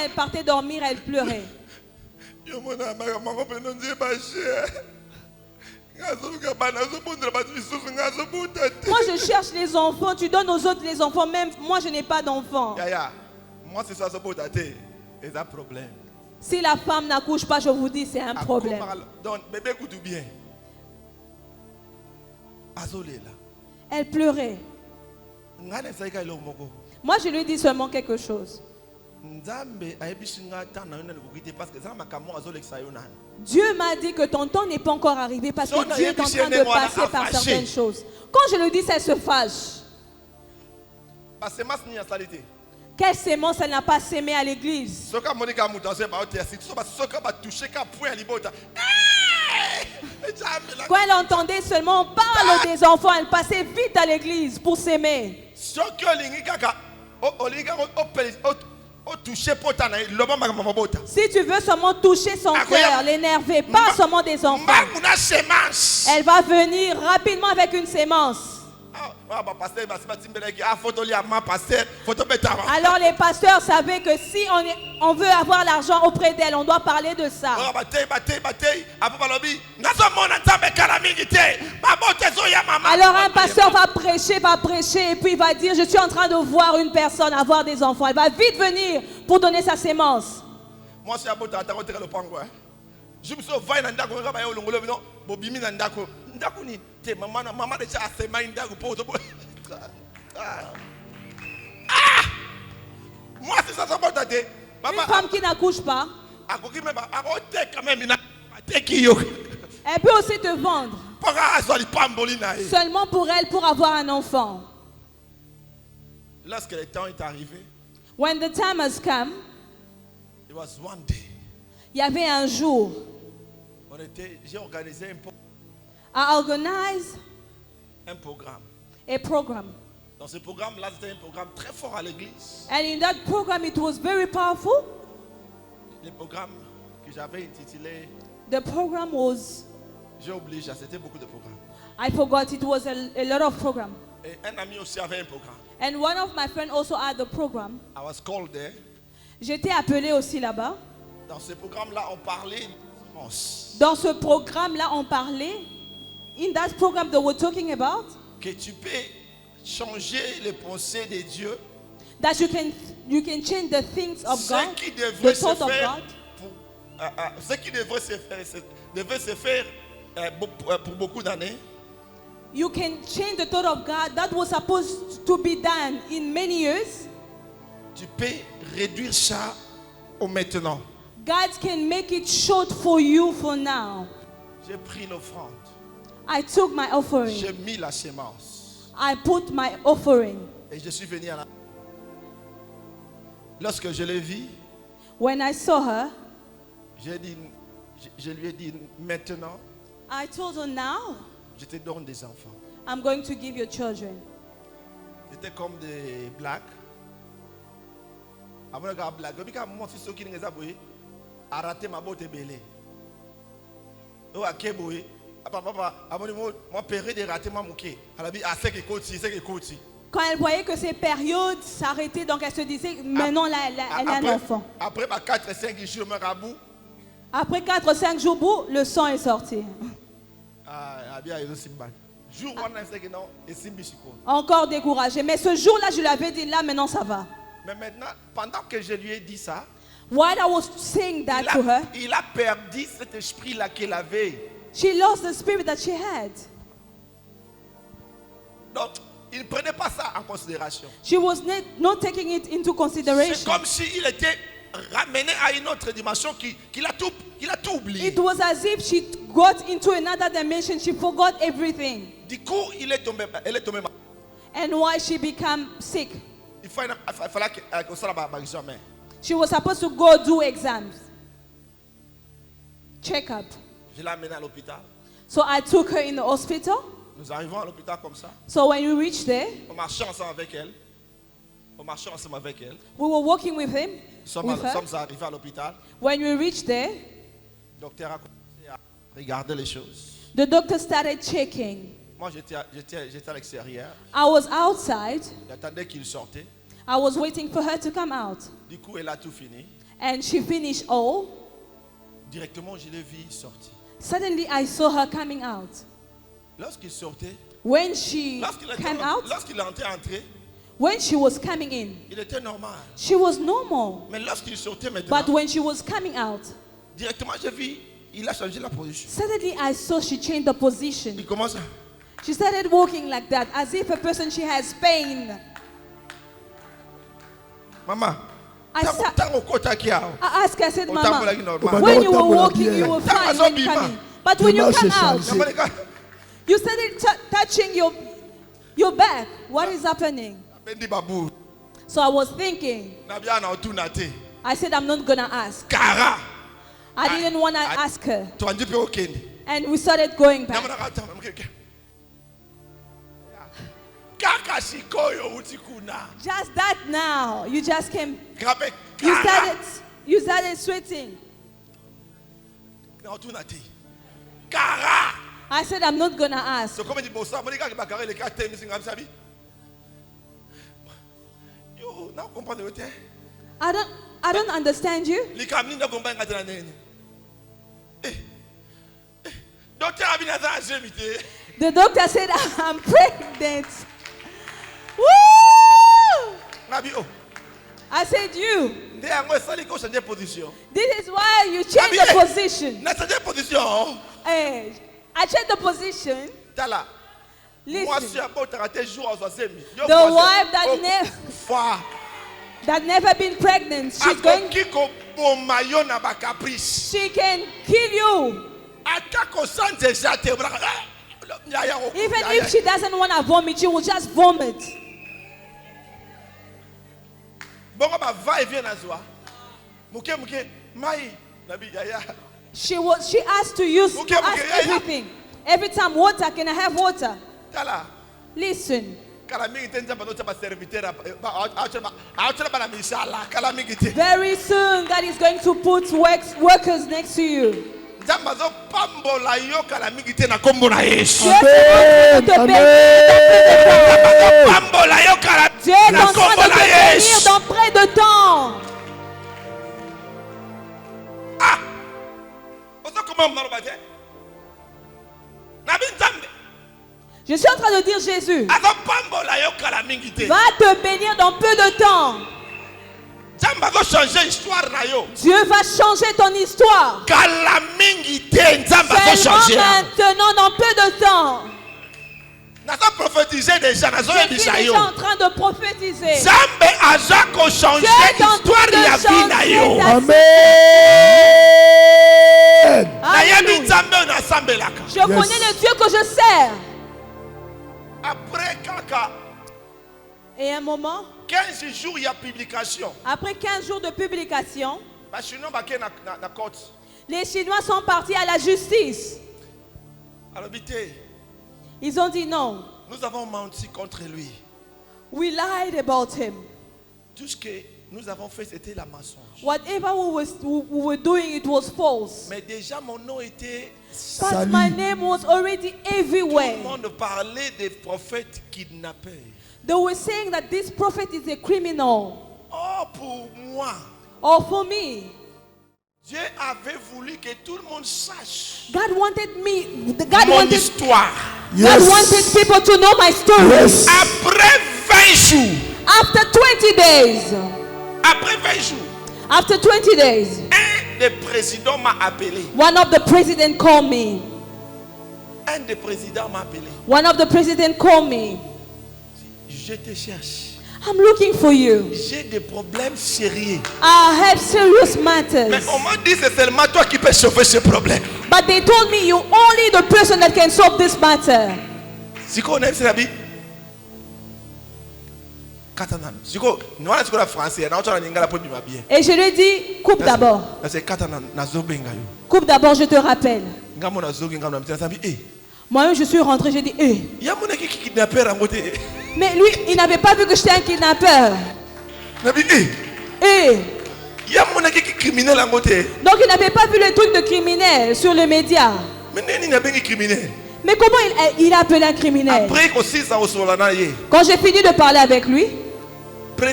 elle partait dormir, elle pleurait. Moi je cherche les enfants, tu donnes aux autres les enfants, même moi je n'ai pas d'enfants. Moi c'est ça, c'est un problème. Si la femme n'accouche pas, je vous dis, c'est un problème. Donc bébé écoute bien. Elle pleurait. Moi, je lui dis seulement quelque chose. Dieu m'a dit que ton temps n'est pas encore arrivé parce que Dieu est en train de passer par certaines choses. Quand je le dis, elle se fâche. Quelle sémence elle n'a pas sémé à l'église? Quand elle entendait seulement on parle des enfants, elle passait vite à l'église pour s'aimer. Si tu veux seulement toucher son cœur, l'énerver, pas seulement des enfants, elle va venir rapidement avec une sémence. Alors les pasteurs savaient que si on veut avoir l'argent auprès d'elle, on doit parler de ça. Alors un pasteur va prêcher et puis il va dire, je suis en train de voir une personne avoir des enfants. Elle va vite venir pour donner sa sémence. Moi, c'est je me suis une femme qui n'accouche pas, elle peut aussi te vendre seulement pour elle, pour avoir un enfant. Lorsque le temps est arrivé, when the time has come, it was one day. Il y avait un jour. J'ai organisé I organized un programme. A program. Dans ce programme-là, c'était un programme très fort à l'église. And in that program, it was very powerful. Le programme que j'avais intitulé. The program was. J'ai oublié, c'était beaucoup de programmes. I forgot, it was a lot of program. Et un ami aussi avait un programme. And one of my friends also had the program. I was called there. J'étais appelé aussi là-bas. Dans ce programme-là, on parlait. Dans ce programme-là, on parlait. In that program that we're talking about. Que tu peux changer les pensées de Dieu. That you can change the things of God. The thought of God. Ce qui devrait se faire pour beaucoup d'années. You can change the thought of God that was supposed to be done in many years. Tu peux réduire ça au maintenant. God can make it short for you for now. J'ai pris l'offrande. I took my offering. J'ai mis la sémence. I put my offering. Et je suis venu à la. Lorsque je l'ai vue, when I saw her, je lui ai dit maintenant. I told her now. Je te donne des enfants. I'm going to give you children. C'était comme des blagues. Avant de blague, moi si ceux qui n'ont pas arrêté ma botte belée. Oh à Keboé, papa, moi péré de rater ma mouké. Elle a dit c'est que côté. Quand elle voyait que ces périodes s'arrêtaient, donc elle se disait maintenant là, elle a un enfant. Après 4-5 jours me après 4-5 jours, le sang est sorti. Encore découragé. Mais ce jour-là, je lui avais dit, là, maintenant, ça va. Mais maintenant, pendant que je lui ai dit ça, while I was saying that to her, il a perdu cet esprit-là qu'elle avait. She lost the spirit that she had. Donc, il ne prenait pas ça en considération. She was not taking it into consideration. C'est comme s'il était ramené à une autre dimension qu'il a tout oublié. It was as if she got into another dimension. She forgot everything. Du coup, elle est tombée malade. And why she became sick? Il fallait qu'elle soit là-bas examen. She was supposed to go do exams. Check up. Je l'ai amenée à l'hôpital. So I took her in the hospital. Nous arrivons à l'hôpital comme ça. So when we reached there, on marchait ensemble avec elle. We were walking with him. Nous sommes arrivés à l'hôpital. When we reached there, le docteur a commencé à regarder les choses. The doctor started checking. Moi, j'étais à l'extérieur. I was outside. J'attendais qu'il sortait. I was waiting for her to come out. Du coup, elle a tout fini. And she finished all. Directement, je l'ai vue sortir. Suddenly, I saw her coming out. Lorsqu'il sortait, when she came out, lorsqu'il est entré, when she was coming in, il était normal. She was normal. Mais lorsqu'il sortait maintenant, but when she was coming out, directement j'ai vu, il a changé la position. Suddenly I saw she changed the position. Il commence. She started walking like that, as if a person she has pain. Mama. I asked her, I said, Mama, when you were walking, you were fine when coming. But when you come out, you started touching your back. What is happening? So I was thinking. I said, I'm not going to ask. I didn't want to ask her. And we started going back. Just that now. You just came. You started sweating. I said, I'm not going to ask. I don't understand you. The doctor said, I'm pregnant. Woo! I said, you. This is why you change the position. I changed the position. Listen. The wife that never been pregnant, she's going. She can kill you. Even if she doesn't want to vomit, she will just vomit. She asked to use everything. Every time, water, can I have water? Listen. Very soon, God is going to put workers next to you. Dieu est en train de te bénir dans près de temps. Je suis en train de dire Jésus va te bénir dans peu de temps. Dieu va changer ton histoire. Seulement maintenant, dans peu de temps. Je suis déjà en train de prophétiser. Dieu est en train de changer ta vie. Alléluia. Je connais le Dieu que je sers. Et un moment, 15 jours, il y a publication. Après 15 jours de publication, les Chinois sont partis à la justice. Ils ont dit non. Nous avons menti contre lui. We lied about him. Tout ce que nous avons fait, c'était la mensonge. Whatever we were doing, it was false. Mais déjà mon nom était But my name was already everywhere. Tout le monde parlait des prophètes kidnappeurs. They were saying that this prophet is a criminal. Oh, pour moi. Or for me. Dieu avait voulu que tout le monde sache. God wanted mon histoire. Yes. God wanted people to know my story. Yes. Après 20 jours. After 20 days. Après 20 jours. After 20 days. Un des présidents m'a appelé. One of the president called me. Un des présidents m'a appelé. One of the president called me. Je te cherche. I'm looking for you. J'ai des problèmes sérieux. I have serious matters. Mais on m'a dit c'est seulement toi qui peux sauver ce problème. But they told me you're only the person that can solve this matter. Si on aime la vie. Et je lui ai dit, coupe d'abord. Coupe d'abord, je te rappelle. Moi-même, je suis rentré, j'ai dit, mais lui, il n'avait pas vu que j'étais un kidnappeur. Donc, il n'avait pas vu le truc de criminel sur les médias. Mais comment il a appelé un criminel? Quand j'ai fini de parler avec lui, un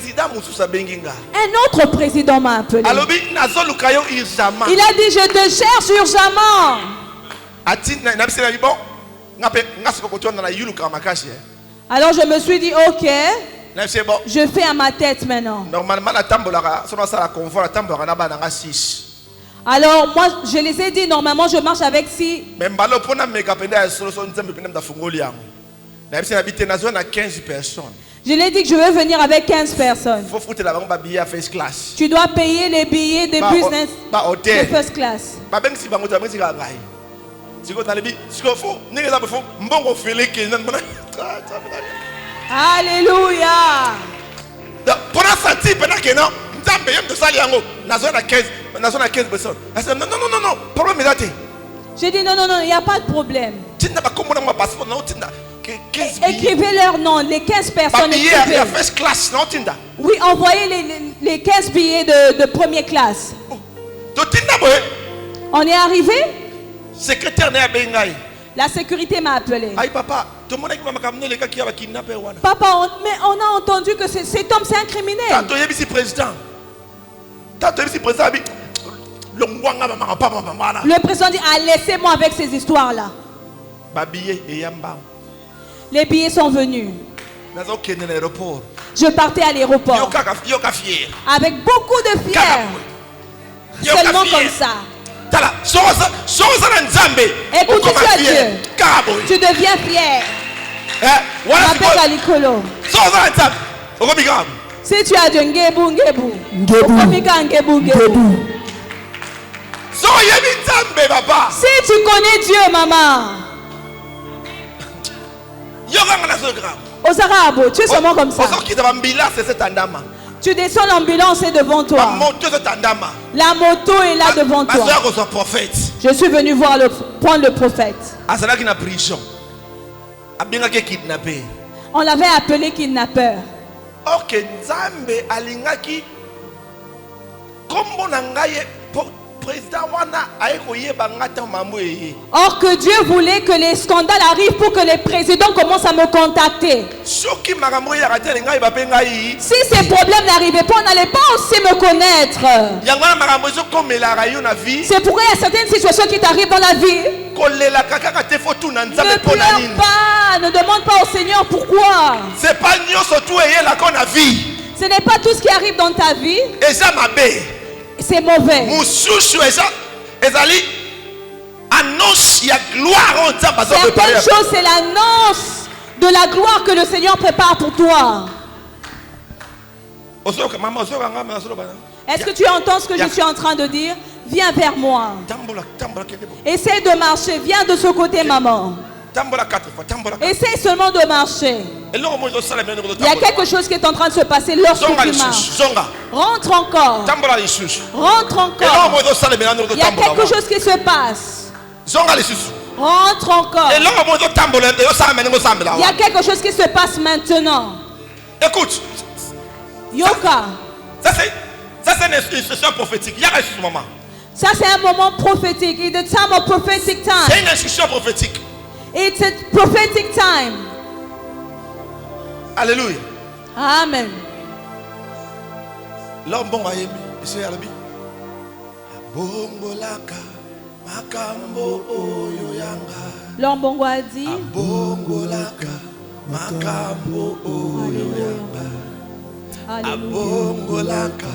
autre président m'a appelé. Il a dit, je te cherche urgemment. Alors je me suis dit, ok, je fais à ma tête maintenant. Alors moi je les ai dit, normalement je marche avec 6. Mais mbalo pona meka penda ya solo so nzambe penda mtafungoli yango. Na bisi na bité na zone na 15 personnes. Je l'ai dit que je veux venir avec 15 personnes. Faut foutre la banque ba billet à first class. Tu dois payer les billets de business de first class. Ba bengi si bango tabengi ka ngai. Siko na lebi, siko fo, ninga za fo mbongo fele ke na. Alléluia. Pour la sentir pendant que non, nzambe yem de sali yango. Na zone na 15 personnes. Non, problème est là. J'ai dit non, il n'y a pas de problème. Tinda ba komona ma passeport non tinda. Écrivez leur nom, les 15 personnes. Écrivez. First class, non, tinda. Oui, envoyez les 15 billets de première classe. On est arrivé. Secrétaire n'est pas. La sécurité m'a appelé. Aïe papa, papa, mais on a entendu que cet homme c'est un criminel. Tantôt il est président. Le président dit laissez-moi avec ces histoires là. Les billets sont venus. Je partais à l'aéroport avec beaucoup de fier. Seulement comme ça. Écoute, tu as Dieu. Tu deviens fier. M'appelle Alikolo. Si tu as Dieu, Ngebu. Si tu connais Dieu, maman. Osarabo, tu es seulement comme ça. Tu descends, l'ambulance est devant toi. La moto est là devant toi. Je suis venu prendre le prophète. On l'avait appelé kidnappeur. Ok, Nzambe alingaki kombo na ngai or que Dieu voulait que les scandales arrivent pour que les présidents commencent à me contacter. Si ces problèmes n'arrivaient pas, on n'allait pas aussi me connaître. C'est pourquoi il y a certaines situations qui t'arrivent dans la vie. Ne pleure pas, ne demande pas au Seigneur pourquoi. Ce n'est pas tout ce qui arrive dans ta vie. C'est mauvais. Certaines choses, c'est l'annonce de la gloire que le Seigneur prépare pour toi. Est-ce que tu entends ce que je suis en train de dire? Viens vers moi. Essaye de marcher. Viens de ce côté, maman. Essaye seulement de marcher. Il y a quelque chose qui est en train de se passer lorsque tu marches. Rentre encore. Rentre encore. Il y a quelque chose qui se passe. Rentre encore. Il y a quelque chose qui se passe maintenant. Écoute. Yoka. Ça c'est une instruction prophétique. Ça c'est un moment prophétique. It's a time of prophetic time. C'est une instruction prophétique. It's a prophetic time. Alléluia. Amen. L'homme bon a aimé. C'est Alabi. Abongolaka makambo oyoyanga. L'homme bon a dit. Abongolaka makambo oyoyanga. Abongolaka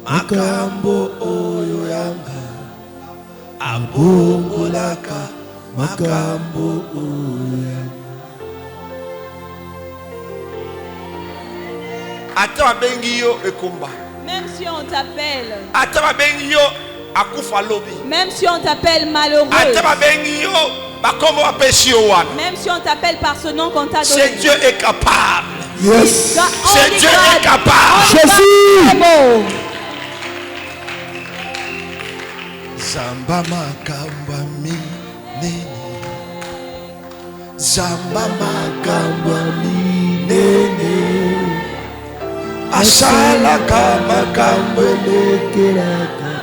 makambo oyoyanga. Abongolaka makambo oyoyanga. Ata bengi yo ekomba. Même si on t'appelle. Ata bengi yo akufa lobi. Même si on t'appelle malheureux. Ata bengi yo bakombo apesi yo wana. Même si on t'appelle par ce nom qu'on t'a donné. C'est Dieu est capable. Yes. C'est Dieu est capable. Jésus. Zamba makamba minene. Zamba makamba minene. Ashala kama kambele kiraka.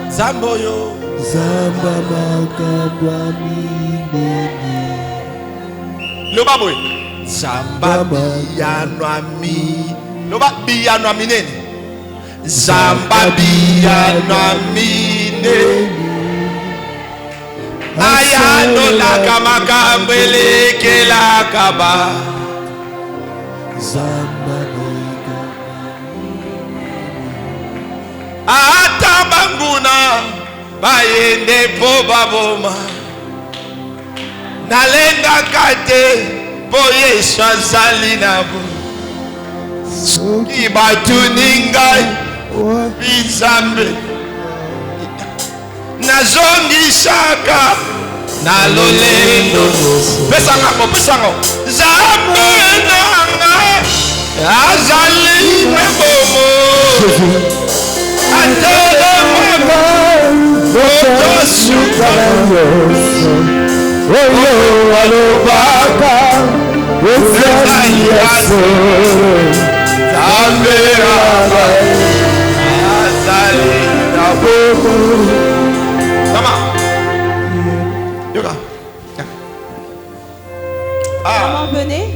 Zamboyo. Zamba makamba minene. Loba boy. Zamba biyanwa mi. Loba biyanwa minene. Zamba biyanwa minene. Ayano la kama kambele kiraka ba. Zamba Atabanguna bayende po baboma nalenga kate po Yesu azali nabo soki batuni ngai bizambe nazongisaka na lolendo pesanga zambe nanga azali nebomo atelemaka otosuka oyo alobaka ezali yaso zambe nanga azali nebomo. Maman, Yoga. Maman, venez.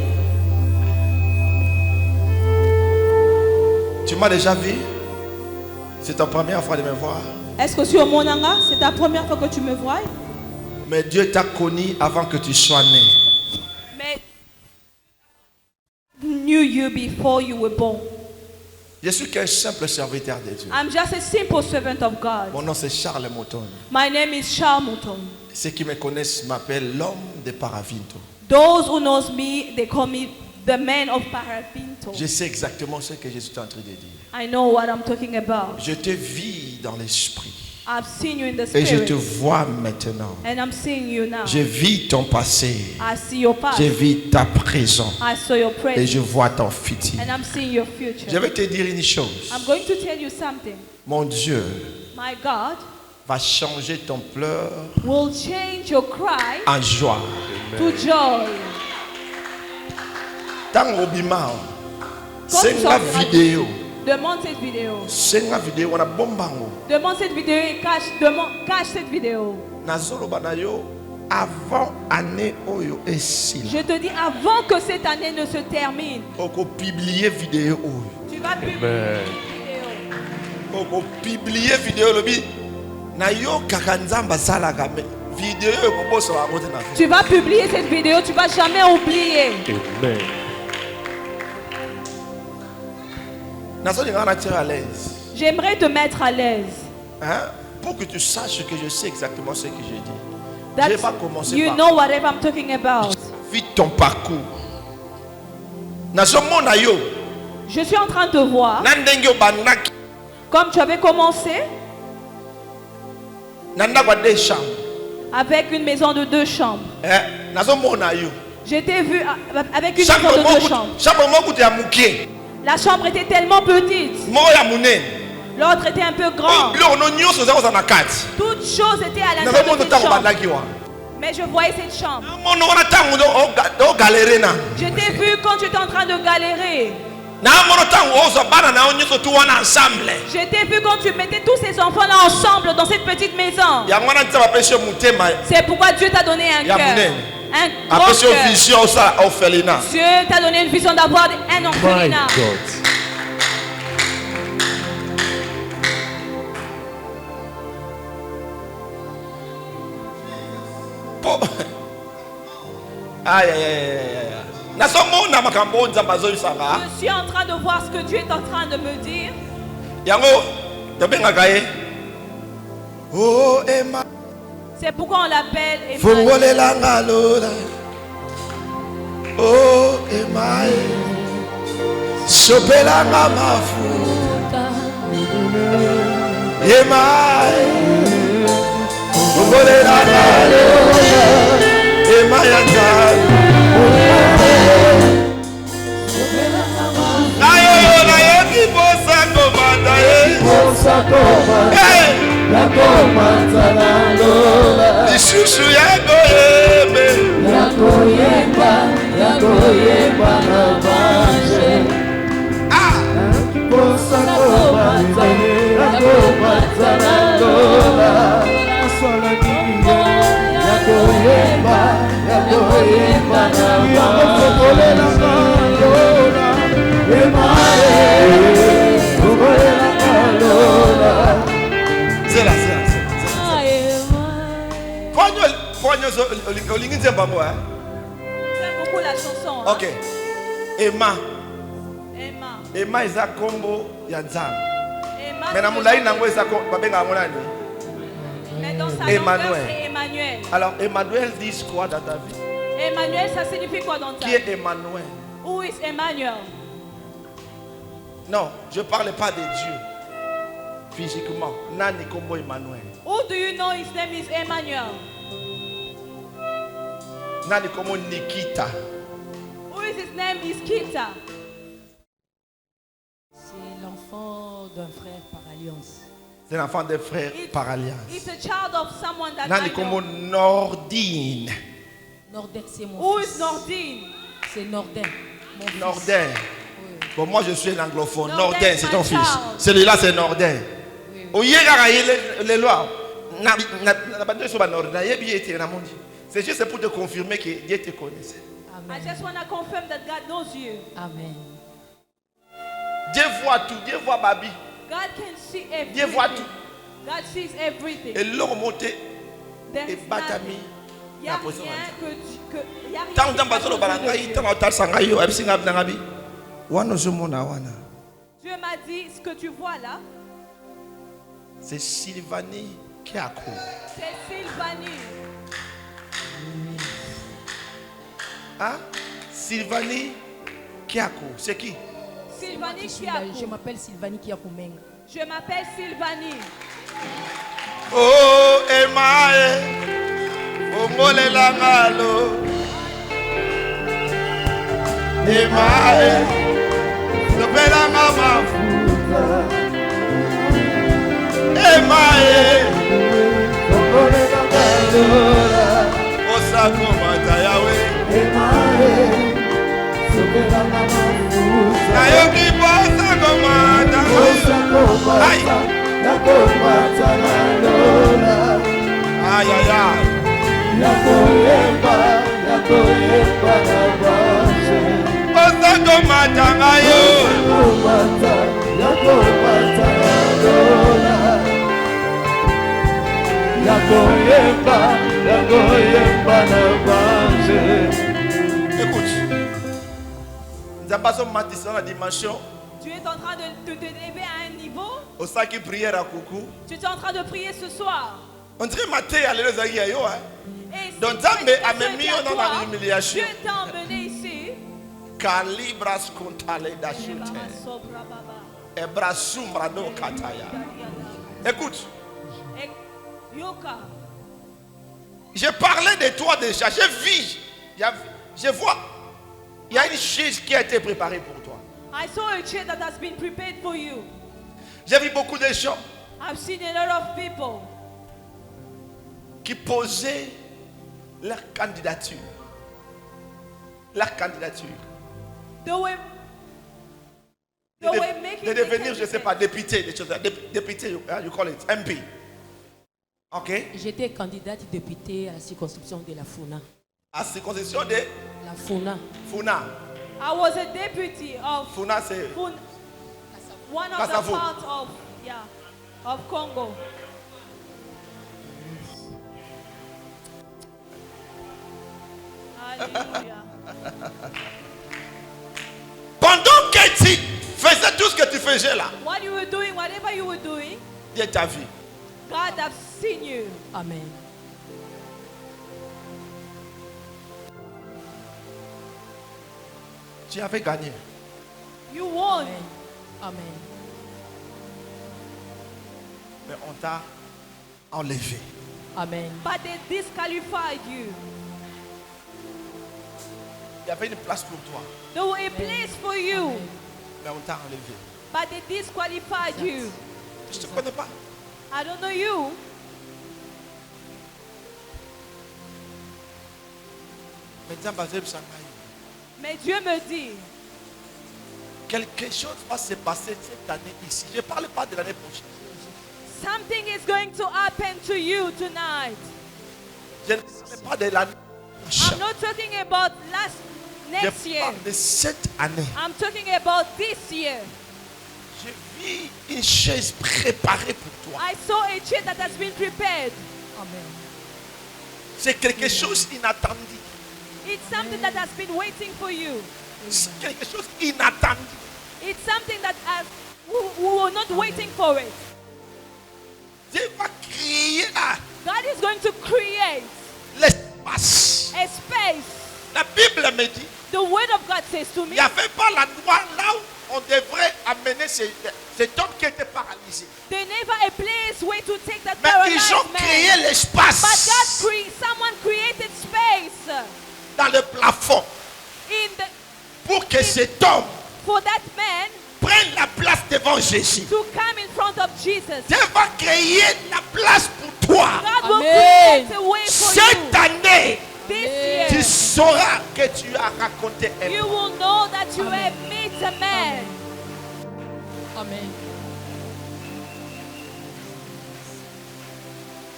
Tu m'as déjà vu? C'est ta première fois de me voir. Est-ce que sur mon anga, c'est ta première fois que tu me vois? Mais Dieu t'a connu avant que tu sois né. Mais knew you before you were born. Je suis qu'un simple serviteur de Dieu. I'm just a simple servant of God. Mon nom c'est Charles Mouton. My name is Charles Mouton. Ceux qui me connaissent m'appellent l'homme de Paravinto. Those who knows me, they call me the man of Paravinto. Je sais exactement ce que je suis en train de dire. I know what I'm talking about. Je te vis dans l'esprit. I've seen you in the Et je spirit. te vois maintenant. And I'm seeing you now. Je vis ton passé. I see your past. Je vis ta présent. I saw your Et present. je vois ton futur. And I'm seeing your future. Je vais te dire une chose. I'm going to tell you something. Mon Dieu My God va changer ton pleur will change your cry en joie. to joy. Tant obima, Comme c'est tu la sortiras- vidéo. Demande cette vidéo. C'est la vidéo on a bombango. Demande cette vidéo et cache cette vidéo. Nazoloba na yo avant année oyo esila. Je te dis avant que cette année ne se termine, Oko publier vidéo oyo. tu vas publier cette vidéo. Oko publier vidéo lobi na yo kakanzamba salaka me vidéo eko boso wa ngote na. Tu vas publier cette vidéo, tu vas jamais oublier. Amen. Nazoli ngana tire à l'aise. J'aimerais te mettre à l'aise. Hein? Pour que tu saches que je sais exactement ce que je dis. That Je vais pas commencer you par know whatever I'm talking about. vis ton parcours. Nazomona yo Je suis en train de voir, nandenge banaki comme tu avais commencé, nanda kwa deux chambres. avec une maison de 2 chambres. Nazomona yo. Je t'ai vu avec une maison de 2 chambres. Chambre moko ya mukie. La chambre était tellement petite. Moko ya munene. L'autre était un peu grand. Biloko no nyonso za kozana kati. Toutes choses étaient à l'intérieur Nazomona de cette tango chambre. bandaki wa. Mais je voyais cette chambre. Namono wana tango do galérer na. Je t'ai vu quand tu étais en train de galérer. Namono tango ozo bana na nyonso tu wana ensemble. Je t'ai vu quand tu mettais tous ces enfants-là ensemble dans cette petite maison. Ya mwana nzaba peshe mutema. C'est pourquoi Dieu t'a donné un Ya cœur. munene. Un grand Apeshe cœur. vision sa orphelinat. Dieu t'a donné une vision d'avoir un My orphelinat. God. Aïe aïe aïe aïe. Nazomona makambo nzamba zoyisanga. Je suis en train de voir ce que Dieu est en train de me dire. Yango tobengaka ye. Oh Emma. C'est pourquoi on l'appelle Emmanuel. Fungolelanga lola. Oh Emma. Sopelanga mafuta. Emma. Fungolelanga lola. Emma yanga. Nayo nayo kibosa komanda ye. Isusu yako yebe. Zela. Poigno olingi nzemba mo hein. J'aime beaucoup la chanson. hein. OK. Emma. Emma. Emma eza kombo ya nzambe. Emma. Mais na mulai nango eza babenga ngo nani? Mais sa longueur, c'est Emmanuel. Alors, Emmanuel dit quoi dans ta vie? Emmanuel, ça signifie quoi dans ta vie? Qui est Emmanuel? Who is Emmanuel? Non, je ne parle pas de Dieu. Physiquement. Nani Kombo Emmanuel. Who do you know his name is Emmanuel? Nani Kombo Nikita. Who is his name is Kita? C'est l'enfant d'un frère par alliance. C'est l'enfant d'un frère par alliance. It's a child of someone that Nani I Kombo know. Nordine. Nordin, c'est mon Who fils. is Nordine? C'est Nordin, mon fils. Nordin. Oui. Bon, moi je suis un anglophone. Nordin, Nordin, c'est ton my fils. child. Celui-là, c'est Nordin. Oui, oui. Au Yégaraï, les lois. C'est juste pour te confirmer que Dieu te connaissait. I Amen. just want to confirm that God knows you. Amen. Dieu voit tout. Dieu voit Babi. God can see everything. Dieu voit tout. God sees everything. Et l'homme monté. There Et is Batami. Il n'y a La rien position que y a rien Tant qui tant est basolo pas balanga possible de tant otar sangayo abisinga abdangabi. Wana zomona wana. Dieu m'a dit, ce que tu vois là, C'est Sylvanie Kiako. c'est Sylvanie. Hein? Sylvanie Kiako. C'est qui? Sylvanie Je Kiakou. m'appelle Sylvanie Kiakoumeng. Je m'appelle Sylvanie. Oh, Emae. Omole langalo. Emae. Lopela mama. Emae. Omole langalo. Osako matayawe. Emae. Lopela mama. Nayoki bosa komata. Ai. Aïe aïe aïe. Osako matanga yo. Écoute, nous avons passé la dimension. Tu es en train de t'élever à un niveau. Au sac prière à coucou. Tu es en train de prier ce soir. On dirait maté à l'église à yo. Et si Donc tu Zambé es a Dieu mis qui est à dans toi, la humiliation. Dieu t'a emmené ici. Calibras contale da chute. Ebra sumbrado kataya. Écoute, Yoka, j'ai parlé de toi déjà. J'ai vu. Je vois. Il y a une chaise qui a été préparée pour toi. I saw a chair that has been prepared for you. J'ai vu beaucoup de gens I've seen a lot of people qui posaient leur candidature. Leur candidature. they were making De the devenir, je ne sais candidate. pas, député, des choses. Député, you call it, MP. Ok? J'étais candidate députée à la circonscription de la Funa. À circonscription de La Funa. Funa. I was a deputy of Funa, c'est. one of Kassavo. the parts of Congo. Hallelujah. Pendant que tu faisais tout ce que tu faisais là, What you were doing, whatever you were doing, Dieu t'a vu. God has seen you. Amen. Tu avais gagné. You won. Amen. Amen. Mais on t'a enlevé. Amen. But they disqualified you. Il y avait une place pour toi. There was a place for you, Mais on t'a enlevé. but they disqualified you. Je ne te connais pas. I don't know you. Mais Dieu m'a dit, Mais Dieu me dit, quelque chose va se passer cette année ici. Je ne parle pas de l'année prochaine. something is going to happen to you tonight. Je ne parle pas de l'année I'm prochaine. not talking about next Je year. parle de cette année. I'm talking about this year. Je vis une chaise préparée pour toi. I saw a chair that has been prepared. Amen. C'est quelque chose inattendu. It's something that has been waiting for you. C'est quelque chose inattendu. It's something that we were not waiting for it. Dieu va créer là God is going to create l'espace. a space. La Bible me dit, The word of God says to il me, n'y avait pas l'endroit là où on devrait amener cet homme qui était paralysé. they never a place where to take that Mais ils paralyzed ont créé man. But l'espace someone created space dans le plafond pour que cet homme for that man prenne la place devant Jésus. to come in front of Jesus. Dieu va créer la place pour toi. God will Amen. create a way for Cette you. année, This tu year, sauras que tu as raconté un you homme. will know that you have met a man. Amen.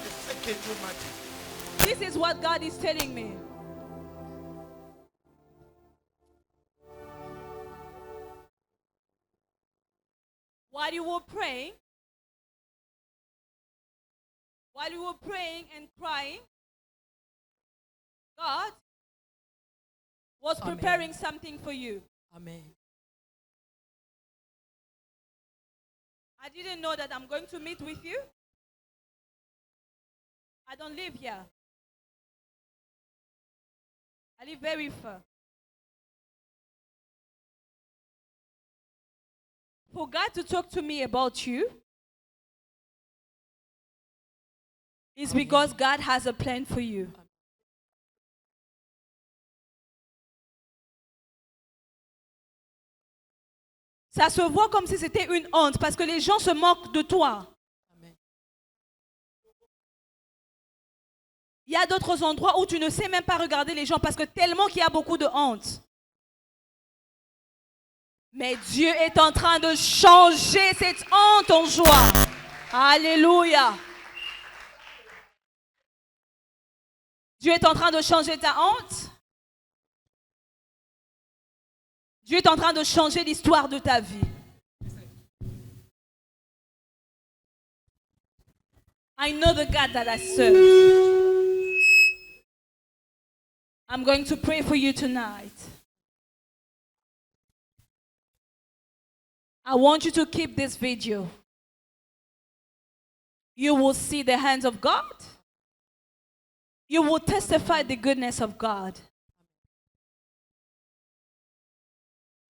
C'est ce que Dieu m'a dit. This is what God is telling me. While you were praying and crying, God was Amen. preparing something for you. Amen. I didn't know that I'm going to meet with you. I don't live here. I live very far. For God to talk to me about you is because God has a plan for you. Ça se voit comme si c'était une honte parce que les gens se moquent de toi. Amen. Il y a d'autres endroits où tu ne sais même pas regarder les gens parce que tellement qu'il y a beaucoup de honte. Mais Dieu est en train de changer cette honte en joie. Alléluia. Dieu est en train de changer ta honte. Dieu est en train de changer l'histoire de ta vie. I know the God that I serve. I'm going to pray for you tonight. I want you to keep this video. You will see the hands of God. You will testify the goodness of God.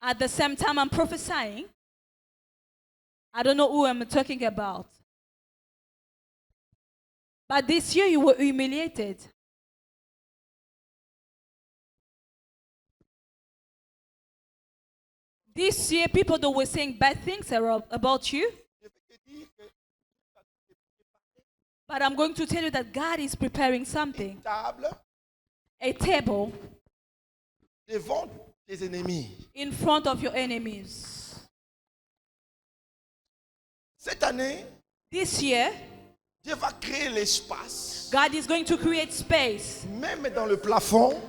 At the same time, I'm prophesying. I don't know who I'm talking about. But this year, you were humiliated. This year, people that were saying bad things about you. But I'm going to tell you that God is preparing something. A table devant tes ennemis. In front of your enemies. Cette année, this year, Dieu va créer l'espace. God is going to create space. Même dans le plafond.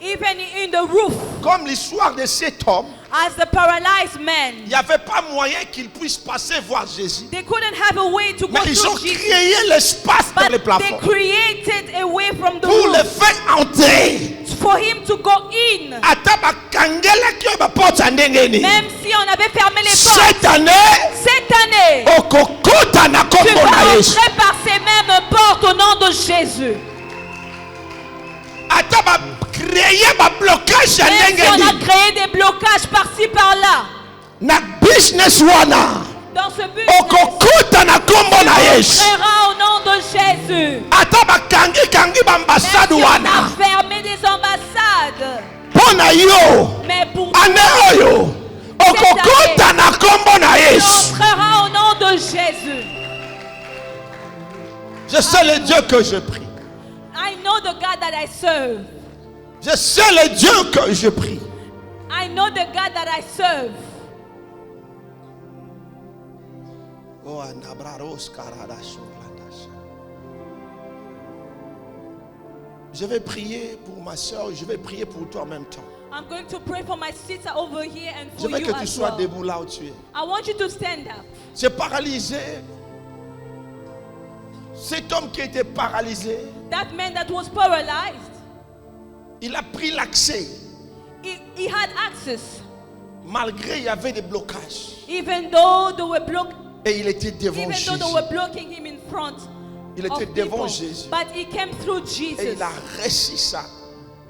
Even in the roof. Comme l'histoire de cet homme. As the paralyzed man. Il n'y avait pas moyen qu'il puisse passer voir Jésus. They couldn't have a way to go Mais ils ont through Jesus. créé l'espace dans le plafond. They created a way from the pour roof. le faire entrer. For him to go in. Même si on avait fermé les portes. Cette année, tu vas entrer par ces mêmes portes au nom de Jésus. Même si on a créé des blocages par-ci par-là. Dans ce but, tu entreras au nom de Jésus. Même si on a fermé des ambassades. Mais pour toi, tu entreras au nom de Jésus. Je sais le Dieu que je prie. I know the God that I serve. Je sais le Dieu que je prie. I know the God that I serve. Oh, anabraros karadash. Je vais prier pour ma soeur, je vais prier pour toi en même temps. I'm going to pray for my sister over here and Je for veux you que tu as sois well. debout là où tu es. I want you to stand up. C'est paralysé. Cet homme qui était paralysé, That man that was paralyzed, il a pris l'accès. he had access. Malgré il y avait des blocages. Even though they were Et il était devant even Jésus. though they were blocking him in front Il était devant Jésus. But he came through Jesus. Et il a reçu sa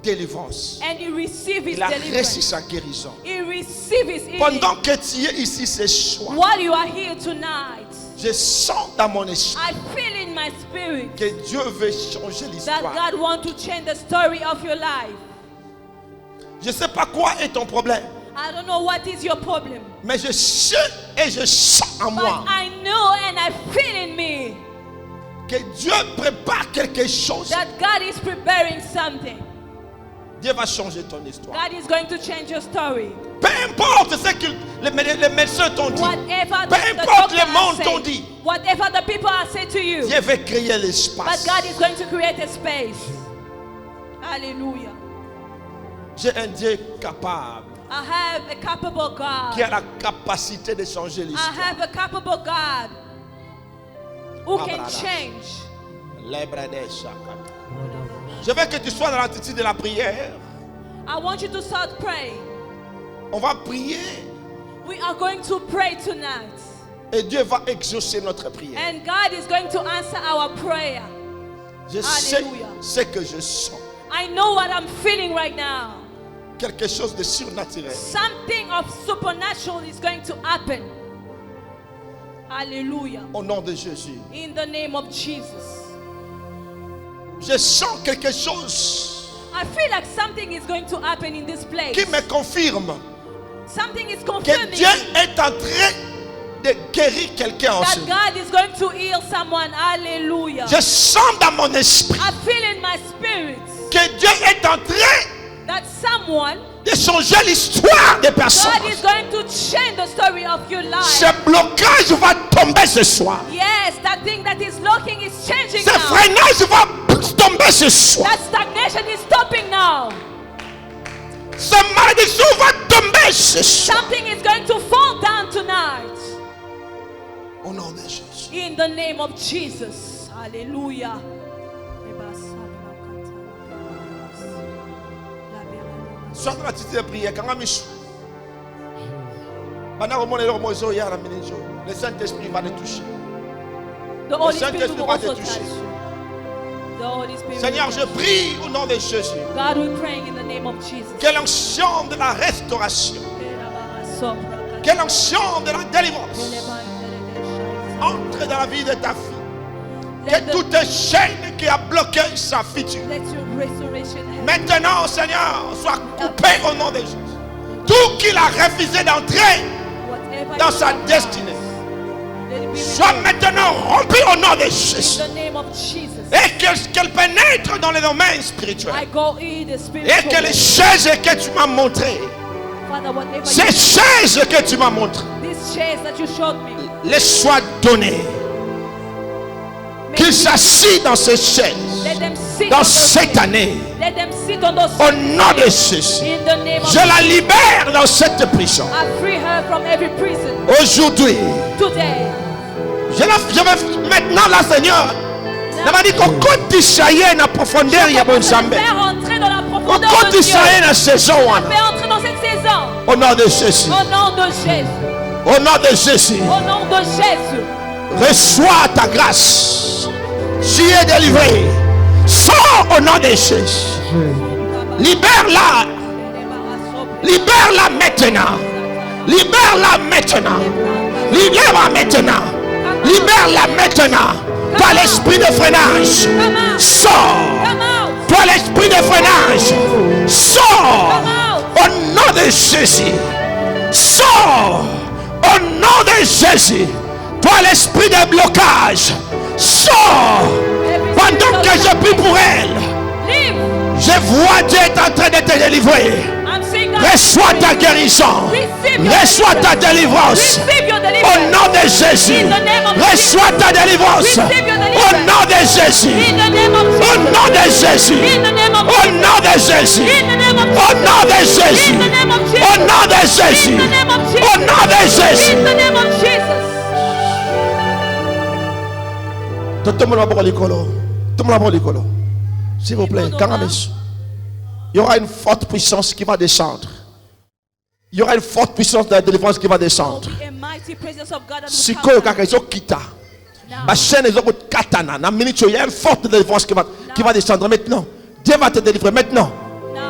délivrance. And he received his Il a reçu deliverance. sa guérison. He received his healing. Pendant que tu es ici ce soir, While you are here tonight, je sens dans mon esprit I feel in my spirit que Dieu veut changer that l'histoire. God wants to change the story of your life. Je ne sais pas quoi est ton problème, I don't know what is your problem, mais je sais et je sens en but moi I know and I feel in me que Dieu prépare quelque chose. that God is preparing something. Dieu va changer ton histoire. God is going to change your story. Peu importe ce que les médecins t'ont dit, Whatever peu the importe doctors le monde are t'ont saying, dit, whatever the people are saying to you, Dieu veut créer but l'espace. God is going to create a space. Hallelujah. J'ai un Dieu capable I have a capable qui a God. la capacité de changer I l'histoire. have a capable God who can change. Je veux que tu sois dans l'attitude de la prière. I want you to start praying. On va prier We are going to pray tonight. et Dieu va exaucer notre prière. And God is going to answer our prayer. Je sais Alléluia. ce que je sens. I know what I'm feeling right now. Quelque chose de surnaturel. Something of supernatural is going to happen. Hallelujah. Au nom de Jésus. In the name of Jesus. Je sens quelque chose I feel like something is going to happen in this place. qui me confirme Something is que confirming Dieu est en train de guérir quelqu'un en ce that moment. God is going to heal someone. Hallelujah. Je sens dans mon esprit I feel in my spirit que Dieu est en train that someone, de changer l'histoire des personnes. God is going to change the story of your life. Ce blocage va tomber ce soir. Yes, that thing that is locking is changing Ce now. freinage va tomber ce soir. That stagnation is stopping now. Ce malédiction va tomber ce soir. Something is going to fall down tonight. Au nom de Jésus. In the name of Jesus. Hallelujah. Sois dans l'attitude de prière. Quand on miche. Pendant que le Saint-Esprit va te toucher. The Holy Saint-Esprit Spirit will va te also touch toucher. you. The Holy Spirit Seigneur, will je touch you. prie au nom de Jésus. God, we pray in the name of Jesus. Que l'onction de la restauration, que l'onction de la délivrance entre dans la vie de ta fille. Que toute chaîne qui a bloqué sa future, Let your restoration happen. maintenant, Seigneur, soit coupé au nom de Jésus. Tout qu'il a refusé d'entrer Whatever dans you sa have destinée, lost, let it be soit restored. maintenant rompu au nom de In Jésus. the name of Jesus. Et qu'elle pénètre dans les domaines spirituels. I go in the Et spiritual que les world. choses que tu m'as montrées, Father, whatever ces choses que tu m'as montrées, this chase that you showed me, les soient données. Qu'ils s'assient dans ces chaises, let them sit dans on those cette chairs. année, Let them sit on those au nom de Jésus. in the name of Je la libère dans cette prison. I free her from every prison Aujourd'hui, today. je vais maintenant là, Seigneur. Je m'a dit qu'on compte d'Israël en profondeur, il y a bon Zambé. Faire entrer dans la On profondeur compte de Dieu. d'Israël dans la saison. Faire entrer dans cette saison. Au nom de Jésus. Au nom de Jésus. Au nom de Jésus. Au nom de Jésus. Reçois ta grâce. Tu es délivré. Sors au nom de Jésus. Libère-la. Libère-la maintenant. Libère-la maintenant. Libère-la maintenant. Libère-la maintenant. Toi l'esprit de freinage. Sors. Come out. Toi l'esprit de freinage. Sors. Come out. Au nom de Jésus. Sors. Au nom de Jésus. Toi l'esprit de blocage. Sors. Pendant que je prie pour elle. Live. Je vois Dieu est en train de te délivrer. I'm saying God. Reçois ta guérison. Reçois ta délivrance. Receive your Au deliverance. nom de Jésus. In the name of Reçois ta délivrance. Receive your Au deliverance. nom de Jésus. In the name of Au Jesus. nom de Jésus. In the name of Au Jesus. nom de Jésus. In the name of Au Jesus. nom de Jésus. In the name of Jesus. Au nom de Jésus. In the name of Jesus. Au nom de Jésus. In the name of Jesus. Tout le monde va prendre l'écolo. Tout le monde va prendre l'écolo. S'il vous plaît, Karamis. Il y aura une forte puissance qui va descendre. Il y aura une forte puissance de la délivrance qui va descendre. A mighty presence of God that will Si come down. kaka iso kita. Ma chaîne est au katana. Il y a une forte délivrance qui va descendre maintenant. Dieu va te délivrer maintenant.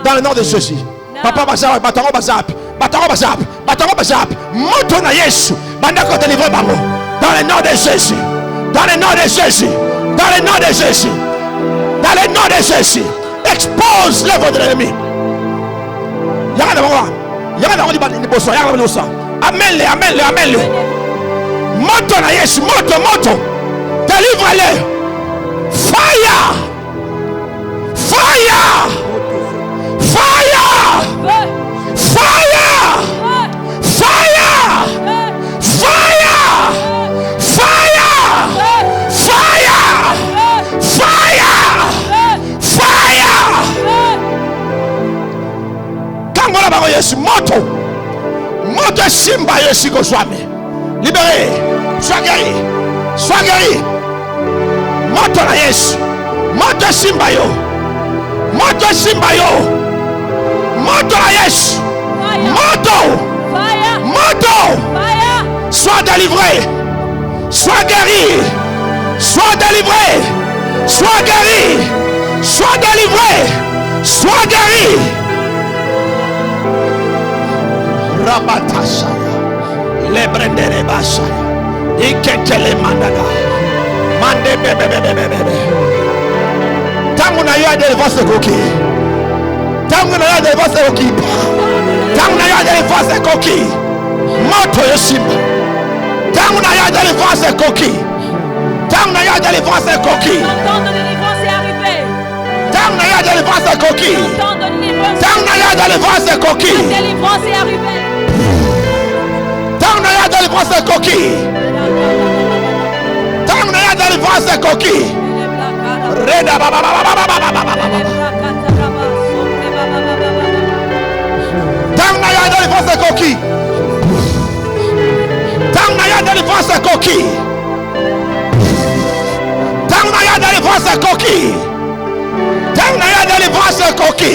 Dans le nom de Jésus. Papa Bazap, Bataro Bazap, Bataro Bazap, Bataro Bazap. Montona Yesu. Bandako délivrer Babo. Dans le nom de Jésus. Dans le nom de Jésus. Dans le nom de Jésus. Dans le nom de Jésus. Expose l'œuvre de l'ennemi. Amène-le, amène-le, amène-le. Montona Yesu, monte. Délivre-le. Fire. Fire. Fire. Fire. Fire. Fire. Fire. Fire. Fire. Fire. Quand on a Yesu, moto Simba Yesu Goswami. Libéré. Sois guéri. Sois guéri. Moto na Yesu. Moto Simba yo. Moto Simba yo. Moto na Yesu. Moto. Moto. Sois délivré. Sois guéri. Sois délivré. Sois guéri. Sois délivré. Sois guéri. Rabatasha. Lebrendere basaya. Ikekele mandaga. Mande bebe. Tangu na yo délivrance koki. Tangu na yo délivrance koki. Tangu na yo délivrance koki. Moto yosimba. Tangu na yo délivrance koki. Tangu na yo délivrance koki. Temps de délivrance est arrivé. Tangu na yo délivrance koki. Temps de délivrance. Tangu na yo délivrance koki. La délivrance est arrivée. Tangu na yo délivrance koki. Tangu na yo délivrance koki. Reda baba. Tangu na yo délivrance koki. Tangu na yo délivrance koki. Tangu na yo délivrance koki. Tangu na yo délivrance koki.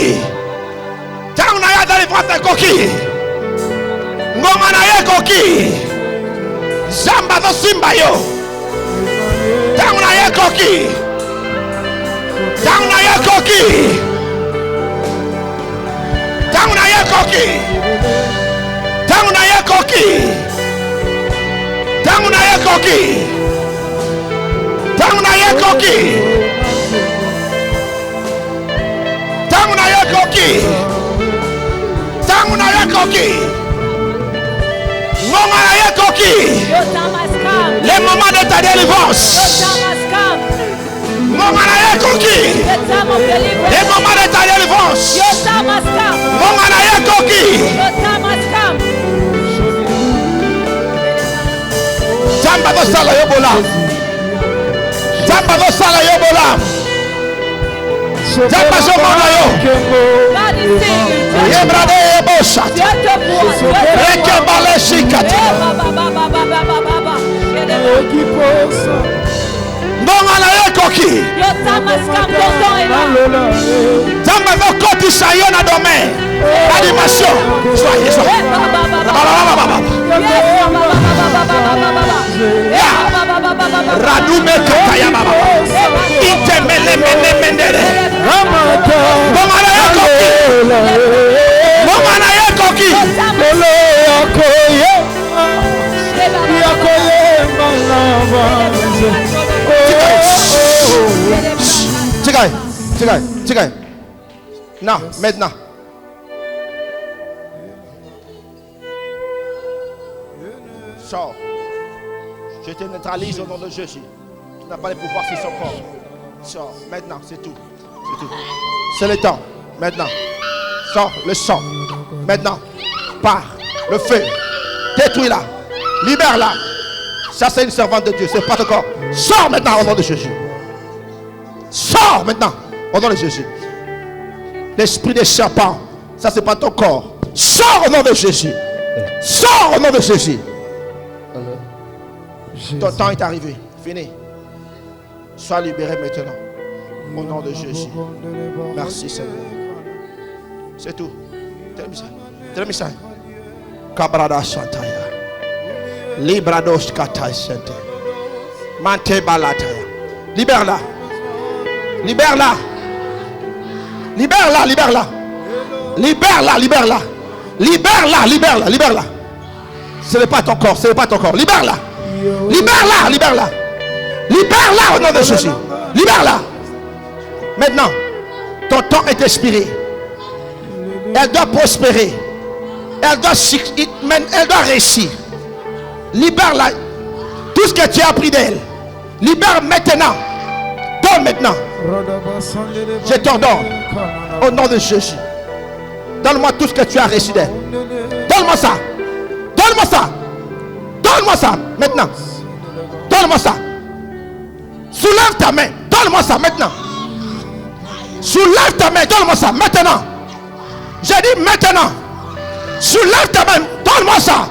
Tangu na yo délivrance koki. Ngoma na ye koki. Zamba zo simba yo. Tangu na ye koki. Tangu na ye koki. Tangu na ye koki. Tangu na ye koki. Tangu na ye koki. Tangu na ye koki. Tangu na ye koki. Tangu na ye koki. Le moment de ta délivrance. Moment de coquille. Le moment de ta délivrance. Moment de coquille. Jamba do sala yobola. Jamba do sala yobola. Jamba jomona yo. Yebrade yebosha. Reke bale shikata. Ndonga na ye koki. Jamba do koti sayo na domaine. Animation. Soyez. Radume kaya baba. Itemele mendere. Ndonga na ye koki. Ndonga na ye koki. Tigaï. Non, maintenant. Sors. Je te neutralise au nom de Jésus. Tu n'as pas le pouvoir sur son corps. Sors. Maintenant, c'est tout. C'est le temps. Maintenant. Sors le sang. Maintenant. Pars. Le feu. Détruis-la. Libère-la. Ça, c'est une servante de Dieu. C'est pas ton corps. Sors maintenant au nom de Jésus. Sors maintenant au nom de Jésus. L'esprit des serpents, ça, c'est pas ton corps. Sors au nom de Jésus. Sors au nom de Jésus. Ton temps est arrivé. Fini. Sois libéré maintenant. Au nom de Jésus. Merci Seigneur. C'est tout. Télémisa. Kabrada Shantaya. Librados Katai Sente. Mante balata. Libère-la. Libère-la. Libère-la, libère-la. Libère-la, libère-la. Libère-la, libère-la, libère-la. Ce n'est pas ton corps, ce n'est pas ton corps. Libère-la. Libère-la, libère-la. Libère-la au nom de Jésus. Libère-la. Maintenant, ton temps est expiré. Elle doit prospérer. Elle doit réussir. Libère-la. Tout ce que tu as appris d'elle. Libère maintenant. Donne maintenant. Je t'ordonne. Au nom de Jésus. Donne-moi tout ce que tu as reçu d'elle. Donne-moi ça. Donne-moi ça. Donne-moi ça maintenant. Donne-moi ça. Soulève ta main. Donne-moi ça maintenant. Soulève ta main. Donne-moi ça maintenant. J'ai dit maintenant. Soulève ta main. Donne-moi ça.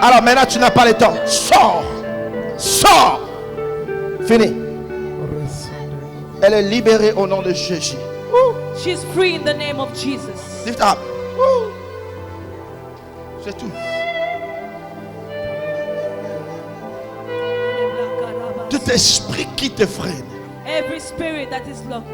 Alors maintenant tu n'as pas le temps. Sors. Sors. Fini. Elle est libérée au nom de Jésus. She's free in the name of Jesus. Lift up. C'est tout. Tout esprit qui te freine. Every spirit that is locked.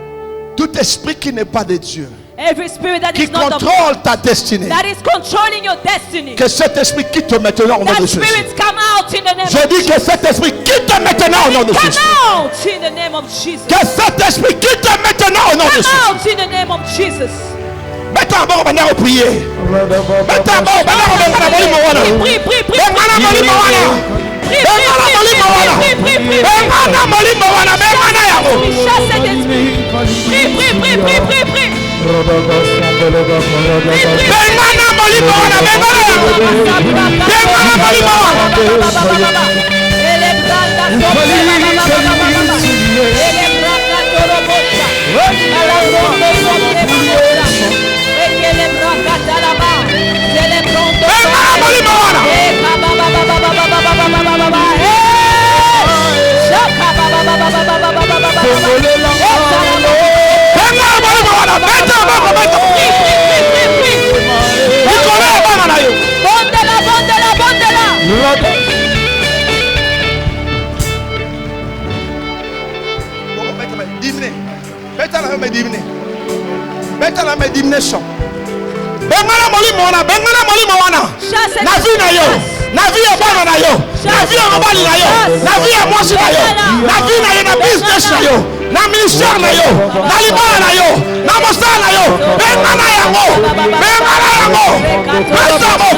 Tout esprit qui n'est pas de Dieu. Every spirit that Qui is not contrôle ta destinée. that is controlling your destiny. Que cet esprit quitte maintenant au nom That de Jésus. spirits come out in the name Je of dis que cet esprit quitte maintenant au nom de Come Jésus. out in the name of Jesus. Que cet esprit quitte maintenant au nom de Come Jésus. out in the name of Jesus. Mettez en bas, on va prier. Mettez en bas, on va prier. Prie. Na ministère na yo, na libala na yo, na mosala na yo, benga na yango, benga na yango, besamo.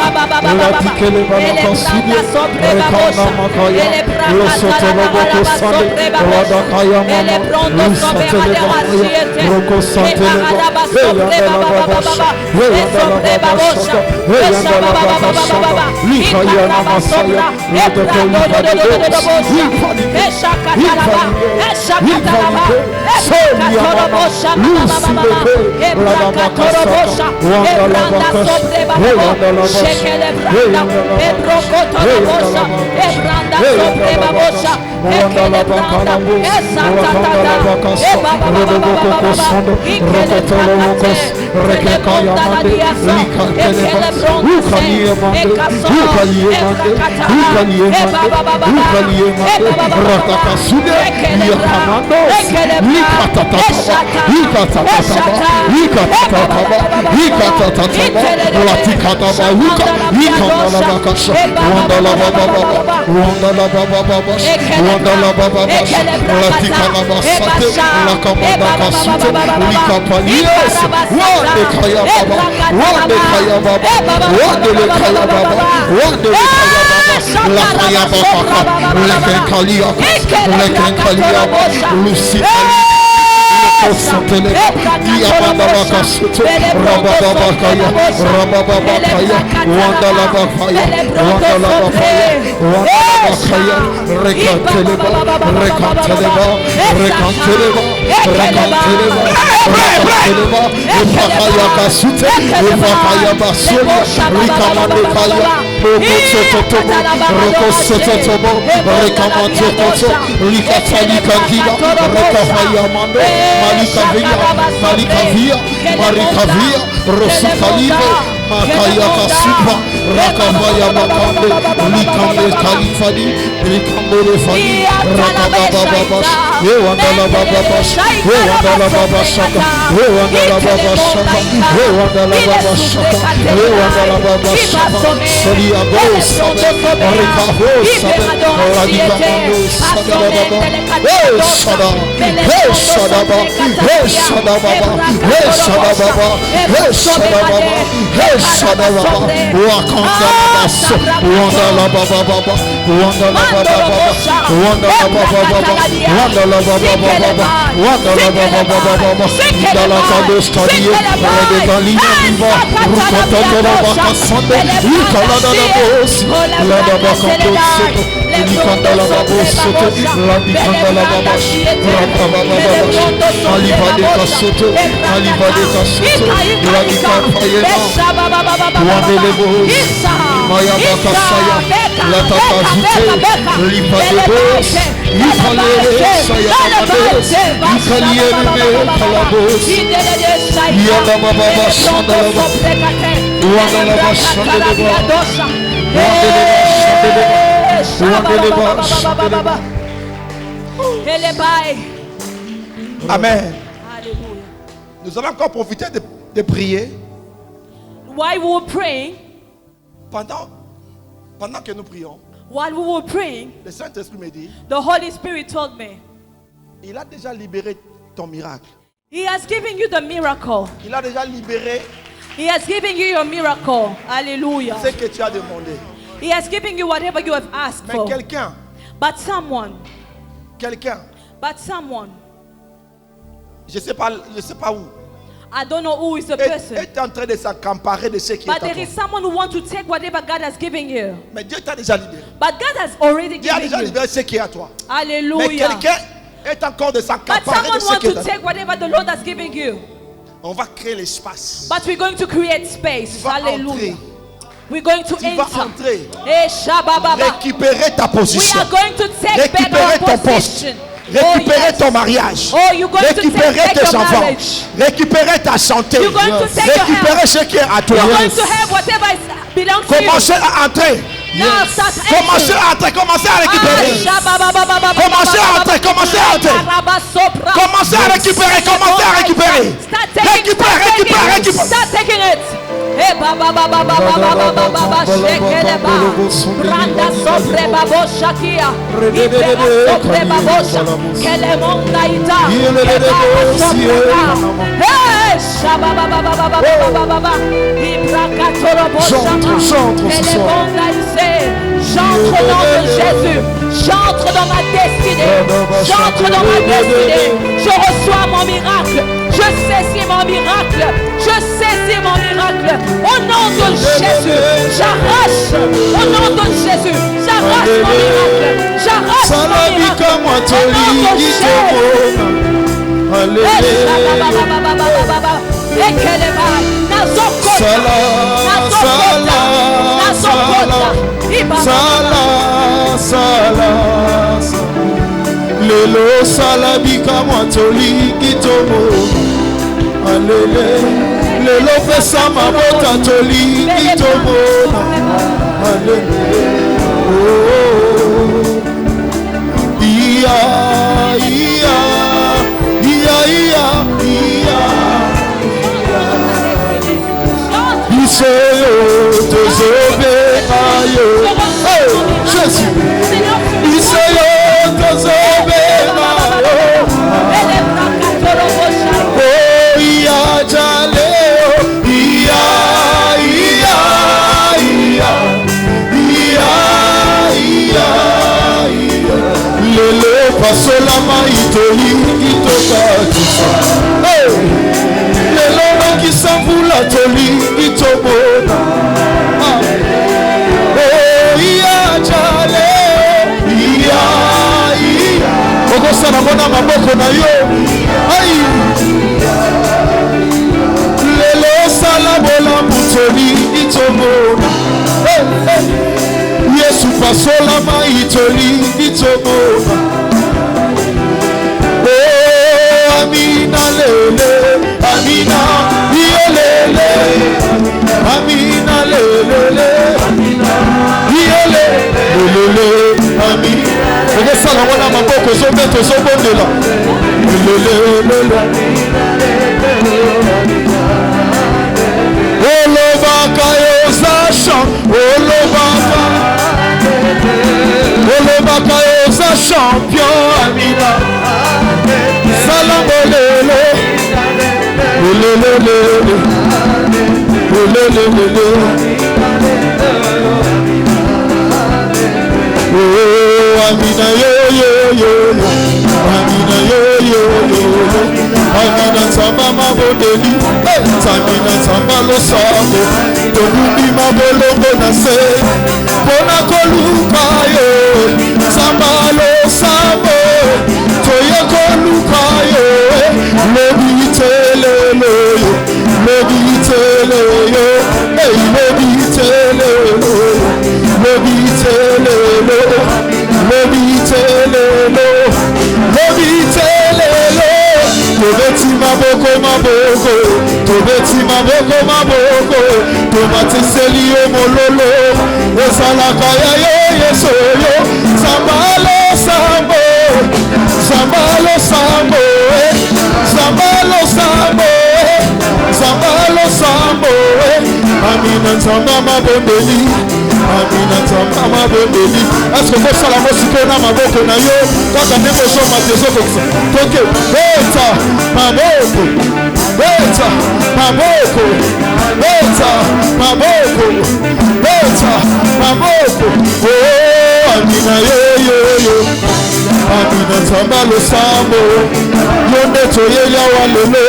Malika via, Rosukalibe, Makaya Kasupa, Rakavaya Makande, Likande Kalifadi, Likambole Fadi, Rakabababas, Ewandala Babas, Ewandala Babasaka, Ewandala Babasaka, Ewandala Babasaka, Ewandala Babasaka, Soria Bos, Rikaho, Radicamando, Sadababa, Sadaba, Sadaba, Sadababa, Sadababa, Sadababa, Sadababa, Wakandalabas, Wandala Baba, Wandala Baba, Wandala Baba, Wandala Baba, Wandala Baba, Dala Kados Kadiye, Redegalina Viva, Rukatandala Bakasande, Ikalada Bos, Lada Bakados, Ilikandala Babos, Radikandala Babas, Rakabababas, Alibade Kasoto, Alibade Kasoto, Radikal Fayena, Wandele Bos, Maya Bakasaya, Lataka Zute, Lipade Bos, Ikalere Sayabades, Ikaliyeme Kalabos, Yada Baba Sandalaba, Wandalaba Sandalaba, Wandalaba Sandalaba. Amen. Nous allons encore profiter de prier. While we were praying, pendant que nous prions, while we were praying, le Saint-Esprit me dit, the Holy Spirit told me, il a déjà libéré ton miracle. He has given you the miracle. Il a déjà libéré He has given you your miracle. Hallelujah. ce que tu as demandé. He has given you whatever you have asked Mais for. But someone, je sais pas où, I don't know who is the person, est en train de s'accaparer de ce qui est à but there toi. is someone who wants to take whatever God has given you. Mais Dieu t'a déjà libéré. But God has already Dieu a given déjà you. libéré ce qui est à toi. Mais Hallelujah. quelqu'un est encore de But s'accaparer someone de ce wants qui est to à toi. take whatever the Lord has given you. On va créer l'espace. But we're going to create space. Tu vas Hallelujah. entrer. We're going to Tu vas enter. entrer. Eh, Shabababa. Récupérer ta We position. are going to take back Récupérer our ton poste. position. Récupérer ton mariage. Oh, you're going to take Récupérer back tes your enfants. marriage. Récupérer ta santé. You're going to take your Récupérer health. ce qui est à toi. You're going to have whatever belongs to you. Commencez à entrer. Now start Commencez à entrer. Commencez à récupérer. Commencez à entrer. Commencez à entrer. Commencez à récupérer. Commencez à récupérer. Récupérer. Start taking it. Hey, baba baba baba baba baba shekele ba. Branda sobre babo shakia. Ibera sobre babo shakia. Kele monda ita. Hey, shaba baba baba baba baba. Ibra katoro bo shama. Kele monda ise. J'entre au nom de Jésus. J'entre dans ma destinée. J'entre dans ma destinée. Je reçois mon miracle. Je saisis mon miracle. Je saisis mon miracle. Au nom de Jésus, j'arrache. Au nom de Jésus, j'arrache mon miracle. J'arrache mon miracle. Au nom de Jésus. Lelo salabika mwatoli kitomo alele lelo pesa mabota toli kitomo alele oh iya iya iya iya iya iseyo tozobe ayo hey Jésus iseyo tozobe ayo oh iya jaleo iya iya iya iya iya iya lele pasola maitoli itoka hey lelo nakisambula toli itobona okosana mona maboko na yo ai lelo sala bolambu toli itomona Yesu pasola maitoli itomona oh amina lele amina yelele amina lele tozobondela olobaka yoza olobaka yoza champion amina salangolele olelelele olelelele oh amina yo yo yo amina yo yo yo amina tsamba mabondeli tamina tsamba losabo tolumbi mabolongo na se pona koluka yo tsamba losabo toye koluka yo lobitelelo yo lobitelelo yo hey lobitelelo lobitelelo lobitelelo lobitelelo tobeti maboko maboko tobeti maboko maboko tomatiseli yo mololo osalaka ya yo yeso yo sambalo sambo sambalo sambo sambalo sambo sambalo sambo amina nzamba mabondeli amina nzamba mabondeli est-ce que bosala mosiko na maboko na yo kaka nde bozoma te ezokokisa toke beta maboko beta maboko beta maboko beta maboko oh amina yo yo yo amina nzamba losambo yo nde toyeya wa lelo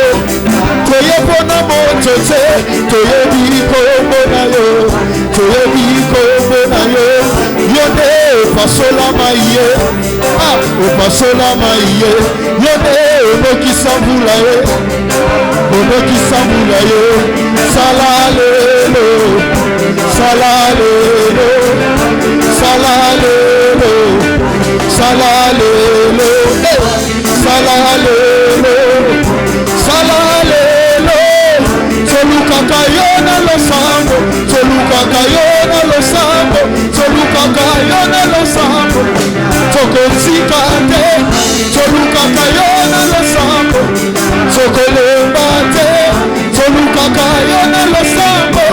toyebona moto te toyebi kombo na yo toyebi kombo na yo yo nde opasolama ye opasolama ye yo nde onokisa mbula ye onokisa mbula ye salalelo salalelo salalelo salalelo salalelo salalelo tolukaka yo na losambo tolukaka yo na losambo tolukaka yo na losambo tokotika te tolukaka yo na losambo tokolemba te tolukaka yo na losambo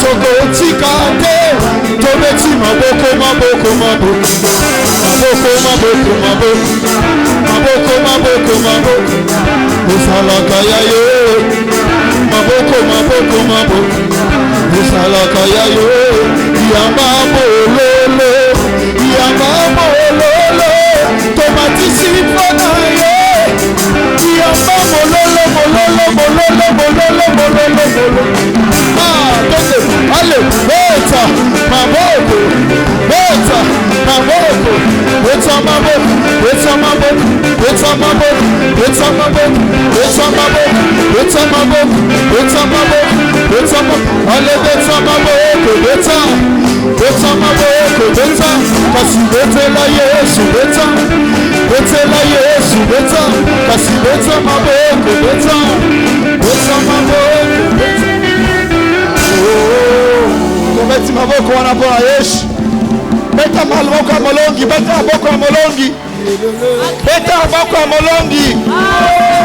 tokotika te tobeti maboko maboko maboko maboko maboko maboko maboko maboko osalaka ya yo maboko maboko maboko osalaka ya yo yamba bololo tomatisi mpona ye yamba mololo ale beta maboko beta maboko beta maboko beta maboko beta maboko beta maboko beta maboko beta maboko beta maboko beta maboko ale beta maboko beta beta maboko beta kasi betela Yesu beta betela Yesu beta kasi beta maboko beta beta maboko beta Beti maboko wana pona Yesu. Beta maboko ya molongi, beta maboko ya molongi. Beta maboko ya molongi.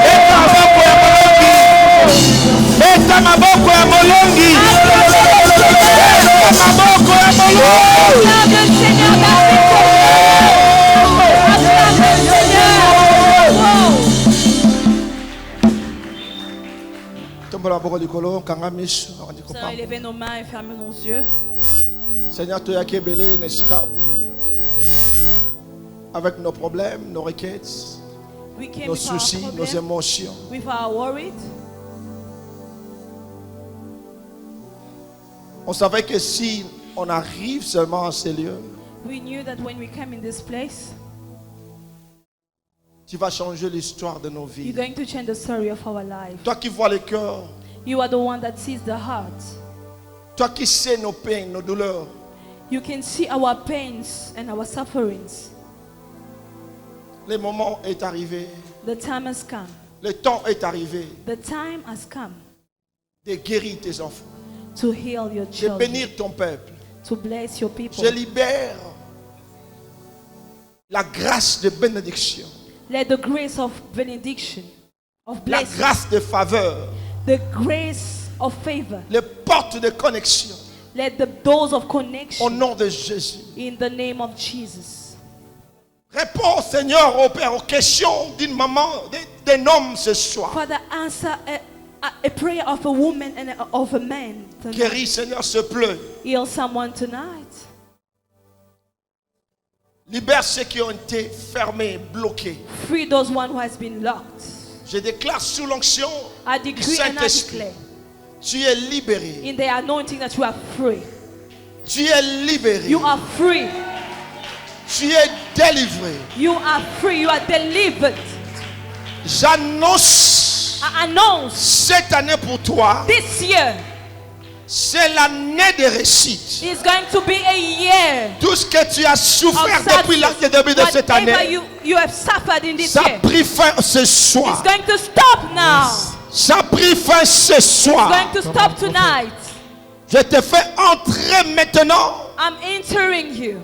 Beta maboko ya molongi. Beta maboko ya molongi. Beta maboko ya Seigneur, élevez nos mains et fermez nos yeux. Seigneur, tu es avec nos problèmes, nos requêtes, nos soucis, nos émotions. With our worries. On savait que si on arrive seulement à ces lieux, we knew that when we come in this place, tu vas changer l'histoire de nos vies. You're going to change the story of our life. Toi qui vois le cœur. You are the one that sees the heart. Toi qui sais nos peines, nos douleurs. You can see our pains and our sufferings. Le moment est arrivé. The time has come. Le temps est arrivé. The time has come. De guérir tes enfants. To heal your children. De bénir ton peuple. To bless your people. Je libère la grâce de bénédiction. Let the grace of benediction, of la blessing, grâce de faveur, the grace of favor, les portes de connexion, let the doors of au connection, nom de Jésus. in the name of Jesus. Réponds, Seigneur, au Père, aux questions d'une maman, d'un homme ce soir. Father, answer a prayer of a woman and of a man tonight. Guéris, Seigneur, ce pleu. Heal someone tonight. Libère ceux qui ont été fermés, bloqués. Free those one who has been locked. Je déclare sous l'onction I du decree and I Saint-Esprit. declare Tu es libéré. in the anointing that you are free. Tu es libéré. You are free. Tu es délivré. You are free. You are delivered. J'annonce I announce cette année pour toi, this year c'est l'année de réussite. is going to be a year Tout ce que tu as souffert of depuis le début de cette whatever année, you have suffered in this ça a year, pris fin ce it's soir. going to stop now. Ça a pris fin ce It's soir. going to stop tonight. Je te fais entrer maintenant I'm entering you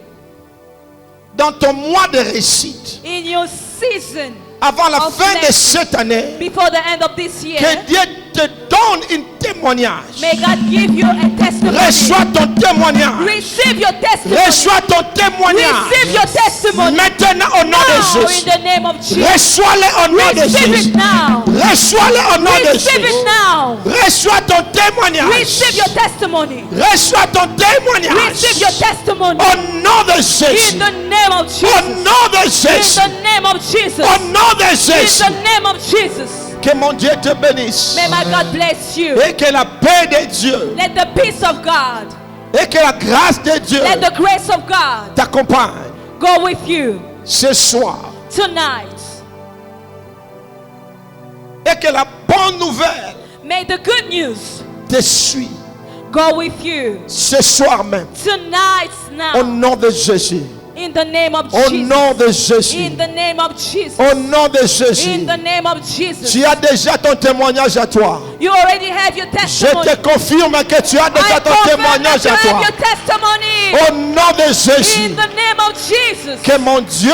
dans ton mois de réussite. in your season Avant la of fin de blessing. cette année, Before the end of this year. que Dieu te donne un témoignage. May God give you a testimony. Reçois ton témoignage. Receive your testimony. Reçois ton témoignage. Receive your testimony. Maintenant au nom Now, de in Jésus. the name of Jesus. Reçois-le au nom de Receive Jésus. it now. Reçois-le au nom de Receive Jésus. it now. Reçois ton témoignage. Receive your testimony. Reçois ton témoignage. Receive your testimony. Au nom de Jésus. In the name of Au Jesus. nom de In Jésus. the name of Jesus. Au nom de In Jésus. the name of Jesus. Que mon Dieu te bénisse. May my God bless you. Et que la paix de Dieu Let the peace of God, et que la grâce de Dieu let the grace of God t'accompagne go with you ce soir. tonight. Et que la bonne nouvelle May the good news te suit go with you ce soir même. tonight Au now. nom de Jésus. In the name of Au Jesus. nom de Jésus. In the name of Jesus. Au nom de Jésus. In the name of Jesus. Tu as déjà ton témoignage à toi. You already have your Je testimony. te confirme que tu as déjà I ton confirm témoignage that you à have toi. your testimony. Au nom de Jésus. In the name of Jesus. Que mon Dieu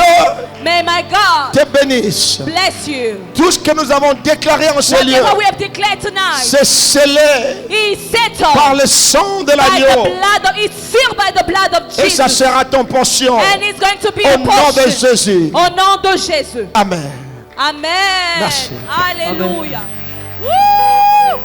May my God te bénisse. bless you. Tout ce que nous avons déclaré en ce lieu, Whatever we have declared tonight c'est scellé is settled par le sang de by the l'agneau. blood of, it's sealed by the blood of Et ça Jesus. sera ton portion. And it's going to be Au a nom de portion. Jésus. Au nom de Jésus. Amen. Amen. Merci. Alléluia. Woo!